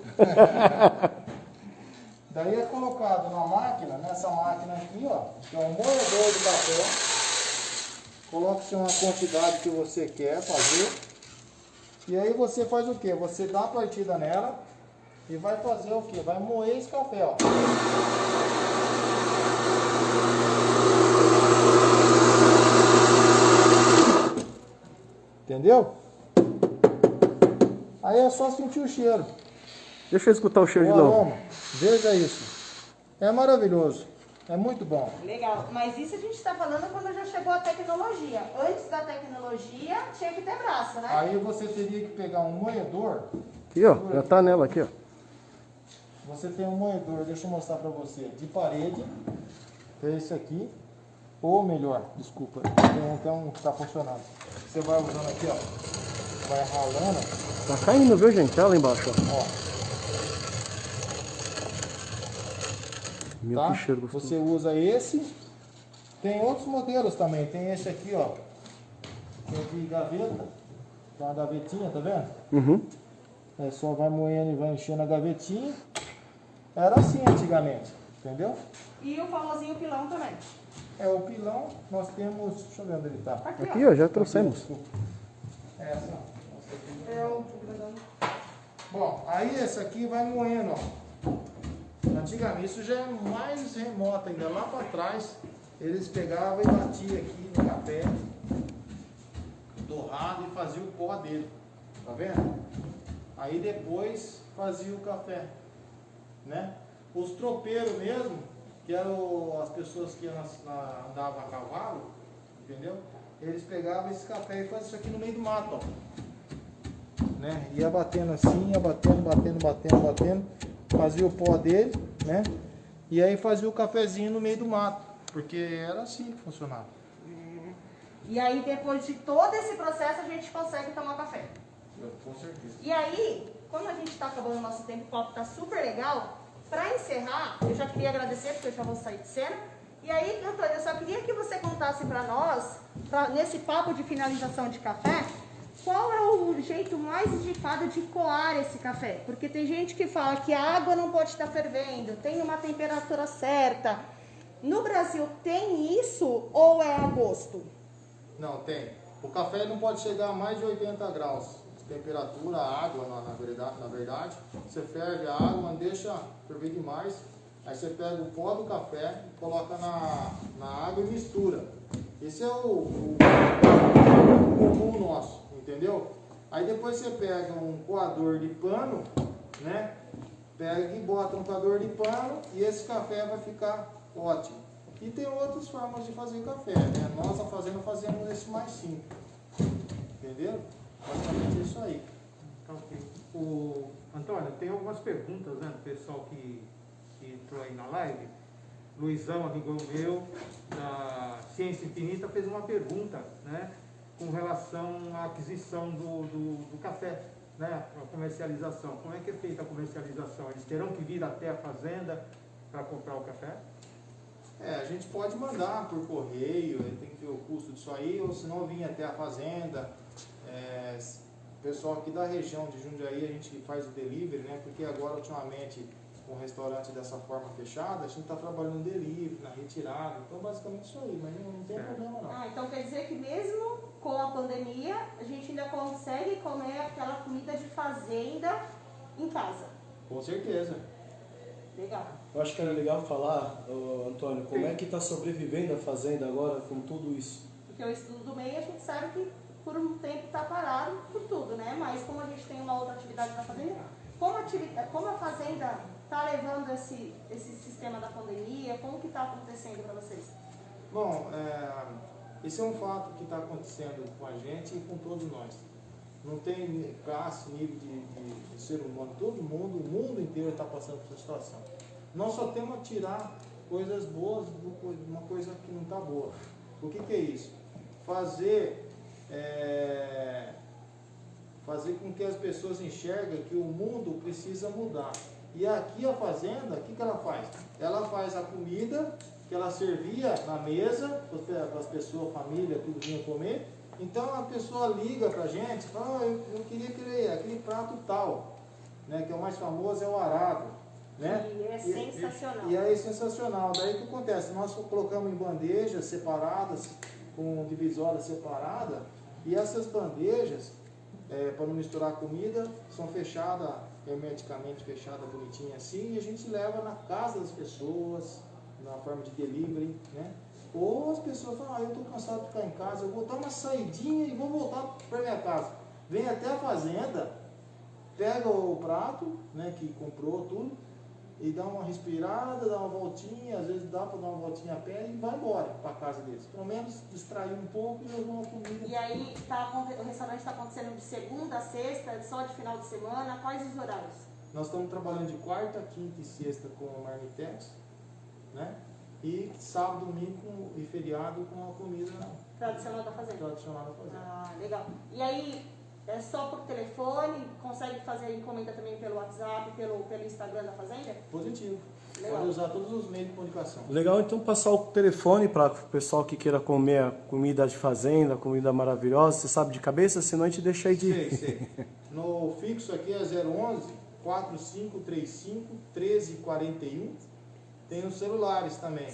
[SPEAKER 2] Daí é colocado na máquina, nessa máquina aqui, ó, que é um moedor de café. Coloque-se uma quantidade que você quer fazer. E aí você faz o que? Você dá a partida nela e vai fazer o que? Vai moer esse café, ó. Entendeu? Aí é só sentir o cheiro.
[SPEAKER 3] Deixa eu escutar o cheiro de
[SPEAKER 2] aroma.
[SPEAKER 3] novo.
[SPEAKER 2] Veja isso. É maravilhoso. É muito bom.
[SPEAKER 4] Legal. Mas isso a gente está falando quando já chegou a tecnologia. Antes da tecnologia, tinha que ter braço, né?
[SPEAKER 2] Aí você teria que pegar um moedor.
[SPEAKER 3] Aqui, ó. Já tá nela aqui, ó.
[SPEAKER 2] Você tem um moedor, deixa eu mostrar pra você, de parede. Que é esse aqui. Ou melhor, desculpa, tem um que tá funcionando. Você vai usando aqui, ó. Vai ralando.
[SPEAKER 3] Tá caindo, viu, gente? Olha lá embaixo, ó. Meu,
[SPEAKER 2] Tá?
[SPEAKER 3] que cheiro gostoso.
[SPEAKER 2] Você usa esse. Tem outros modelos também. Tem esse aqui, ó. Que é de gaveta. Tem uma gavetinha, tá vendo?
[SPEAKER 3] Uhum.
[SPEAKER 2] É só vai moendo e vai enchendo a gavetinha. Era assim antigamente, entendeu?
[SPEAKER 4] E o famosinho pilão também.
[SPEAKER 2] O pilão, nós temos, deixa eu ver onde ele está.
[SPEAKER 3] Aqui, ó, já trouxemos.
[SPEAKER 2] Essa.
[SPEAKER 4] Eu tô grandando.
[SPEAKER 2] Bom, aí esse aqui vai moendo, ó. Antigamente, isso já é mais remoto ainda, lá para trás, eles pegavam e batiam aqui no café, torrado e faziam o pó dele, tá vendo? Aí depois fazia o café, né? Os tropeiros mesmo, que eram as pessoas que andavam a cavalo, entendeu? Eles pegavam esse café e faziam isso aqui no meio do mato, ó. Né? Ia batendo assim, ia batendo, fazia o pó dele, né? E aí fazia o cafezinho no meio do mato, porque era assim que funcionava.
[SPEAKER 4] E aí, depois de todo esse processo, a gente consegue tomar café.
[SPEAKER 2] Com certeza.
[SPEAKER 4] E aí, como a gente está acabando o nosso tempo, o papo está super legal, para encerrar, eu já queria agradecer, porque eu já vou sair de cena. E aí, Antônio, eu só queria que você contasse para nós, nesse papo de finalização de café, qual é o jeito mais indicado de coar esse café? Porque tem gente que fala que a água não pode estar fervendo, tem uma temperatura certa. No Brasil tem isso ou é a gosto?
[SPEAKER 2] Não, tem. O café não pode chegar a mais de 80 graus de temperatura, a água, na verdade. Você ferve a água, não deixa ferver demais. Aí você pega o pó do café, coloca na água e mistura. Esse é o comum nosso, entendeu? Aí depois você pega um coador de pano, né? Pega e bota um coador de pano e esse café vai ficar ótimo. E tem outras formas de fazer café, né? Nós, a fazenda, fazemos esse mais simples. Entendeu? Basicamente é isso aí.
[SPEAKER 1] Então, o Antônio, tem algumas perguntas, né, do pessoal que entrou aí na live. Luizão, amigo meu, da Ciência Infinita, fez uma pergunta, né, com relação à aquisição do café, né, a comercialização. Como é que é feita a comercialização? Eles terão que vir até a fazenda para comprar o café?
[SPEAKER 2] A gente pode mandar por correio, tem que ver o custo disso aí, ou se não vir até a fazenda. O pessoal aqui da região de Jundiaí, a gente faz o delivery, né? Porque agora, ultimamente, com o restaurante dessa forma fechada, a gente está trabalhando no delivery, na retirada. Então, basicamente isso aí, mas não tem problema não.
[SPEAKER 4] Então quer dizer que mesmo com a pandemia, a gente ainda consegue comer aquela comida de fazenda em casa?
[SPEAKER 2] Com certeza.
[SPEAKER 4] Legal.
[SPEAKER 3] Eu acho que era legal falar, Antônio, como é que está sobrevivendo a fazenda agora com tudo isso?
[SPEAKER 4] Porque o estudo do meio, a gente sabe que por um tempo está parado por tudo, né? Mas como a gente tem uma outra atividade para fazer, como a fazenda está levando esse sistema da pandemia, como que está acontecendo para vocês?
[SPEAKER 2] Bom, esse é um fato que está acontecendo com a gente e com todos nós. Não tem classe, nível de ser humano, todo mundo, o mundo inteiro está passando por essa situação. Nós só temos a tirar coisas boas de uma coisa que não está boa. O que é isso? Fazer com que as pessoas enxerguem que o mundo precisa mudar. E aqui a fazenda, o que ela faz? Ela faz a comida que ela servia na mesa, para as pessoas, família, tudo vinha comer. Então a pessoa liga para a gente e fala, eu queria aquele prato tal, né, que é o mais famoso, é o arado. Né?
[SPEAKER 4] E é sensacional.
[SPEAKER 2] E aí é sensacional. Daí o que acontece? Nós colocamos em bandejas separadas, com divisórias separadas, e essas bandejas, para não misturar comida, são fechadas, hermeticamente fechadas, bonitinha assim, e a gente leva na casa das pessoas, na forma de delivery, né? Ou as pessoas falam, eu estou cansado de ficar em casa, eu vou dar uma saidinha e vou voltar para minha casa. Vem até a fazenda, pega o prato, né, que comprou tudo, e dá uma respirada, dá uma voltinha, às vezes dá para dar uma voltinha a pé e vai embora para a casa deles. Pelo menos distrair um pouco e levar uma comida.
[SPEAKER 4] E aí, o restaurante está acontecendo de segunda a sexta, só de final de semana, quais os horários?
[SPEAKER 2] Nós estamos trabalhando de quarta, quinta e sexta com o Marmitex, né? E sábado, domingo e feriado com a comida
[SPEAKER 4] Tradicional da fazenda?
[SPEAKER 2] Tradicional da fazenda.
[SPEAKER 4] Ah, legal. E aí, é só por telefone? Consegue fazer encomenda também pelo WhatsApp, pelo Instagram da fazenda?
[SPEAKER 2] Positivo.
[SPEAKER 4] Legal.
[SPEAKER 2] Pode usar todos os meios de comunicação.
[SPEAKER 3] Legal, então passar o telefone para o pessoal que queira comer a comida de fazenda, comida maravilhosa. Você sabe de cabeça? Senão a gente deixa aí de...
[SPEAKER 2] Sei. No fixo aqui é 011 4535 1341. Tem os celulares também.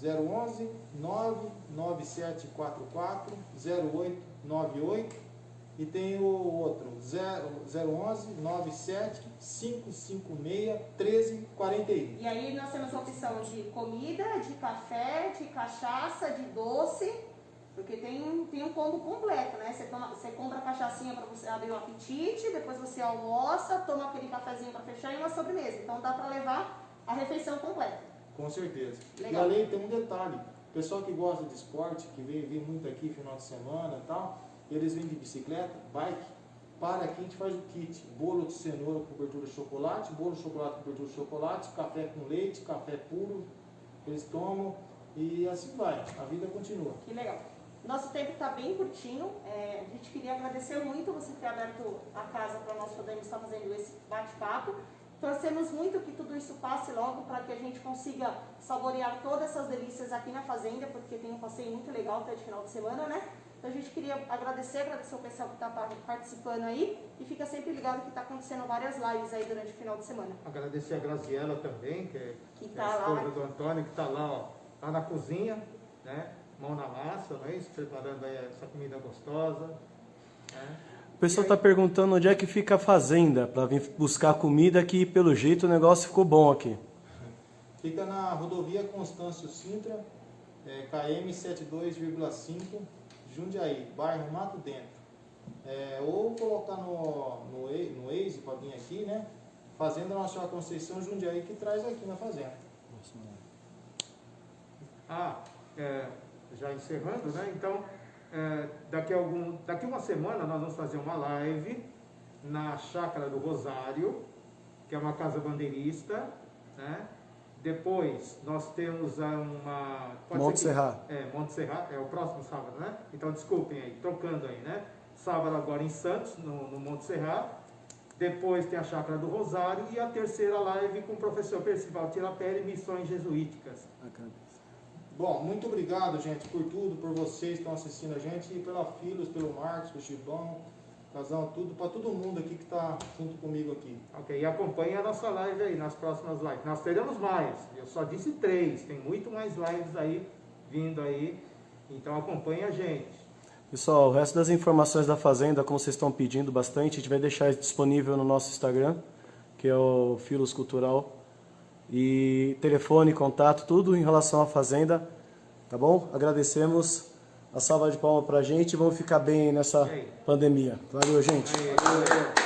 [SPEAKER 2] 011 99744 0898 e tem o outro 011 97 556 1341.
[SPEAKER 4] E aí nós temos a opção de comida, de café, de cachaça, de doce, porque tem um combo completo, né? Você compra a cachaçinha para você abrir o apetite, depois você almoça, toma aquele cafezinho para fechar e uma sobremesa. Então dá para levar a refeição completa.
[SPEAKER 2] Com certeza.
[SPEAKER 4] Legal.
[SPEAKER 2] E além tem um detalhe, o pessoal que gosta de esporte, que vem muito aqui final de semana e tal, eles vêm de bicicleta, bike, para aqui a gente faz o kit, bolo de cenoura com cobertura de chocolate, bolo de chocolate com cobertura de chocolate, café com leite, café puro, eles tomam e assim vai, a vida continua.
[SPEAKER 4] Que legal. Nosso tempo está bem curtinho, a gente queria agradecer muito você ter aberto a casa para nós podermos estar fazendo esse bate-papo. Torcemos muito que tudo isso passe logo para que a gente consiga saborear todas essas delícias aqui na fazenda, porque tem um passeio muito legal até de final de semana, né? Então a gente queria agradecer o pessoal que está participando aí e fica sempre ligado que está acontecendo várias lives aí durante o final de semana.
[SPEAKER 1] Agradecer a Graziela também, que é
[SPEAKER 4] tá
[SPEAKER 1] a esposa
[SPEAKER 4] lá,
[SPEAKER 1] do Antônio, que está lá, ó, lá na cozinha, né? Mão na massa, não é isso? Preparando aí essa comida gostosa. Né?
[SPEAKER 3] O pessoal está perguntando onde é que fica a fazenda para vir buscar comida, que pelo jeito o negócio ficou bom aqui.
[SPEAKER 2] Fica na rodovia Constâncio Sintra, KM 72,5, Jundiaí, bairro Mato Dentro. Ou colocar no Waze para vir aqui, né? Fazenda Nossa Senhora Conceição, Jundiaí, que traz aqui na fazenda.
[SPEAKER 1] Já encerrando, né? Então, daqui uma semana nós vamos fazer uma live na Chácara do Rosário, que é uma casa bandeirista, né? Depois nós temos
[SPEAKER 3] Monte Serra.
[SPEAKER 1] Monte Serra, é o próximo sábado, né? Então desculpem aí, trocando aí, né? Sábado agora em Santos, no Monte Serra. Depois tem a Chácara do Rosário e a terceira live com o professor Percival Tirapelli, Missões Jesuíticas.
[SPEAKER 2] Bom, muito obrigado, gente, por tudo, por vocês que estão assistindo a gente, e pela Filos, pelo Marcos, pelo Chibão, Casão, tudo, para todo mundo aqui que está junto comigo aqui.
[SPEAKER 1] Ok, e acompanhe a nossa live aí, nas próximas lives. Nós teremos mais, eu só disse 3, tem muito mais lives aí, vindo aí, então acompanhe a gente.
[SPEAKER 3] Pessoal, o resto das informações da Fazenda, como vocês estão pedindo bastante, a gente vai deixar disponível no nosso Instagram, que é o Filos Cultural. E telefone, contato, tudo em relação à Fazenda, tá bom? Agradecemos, a salva de palmas pra gente e vamos ficar bem nessa pandemia. Valeu, gente.
[SPEAKER 1] Valeu.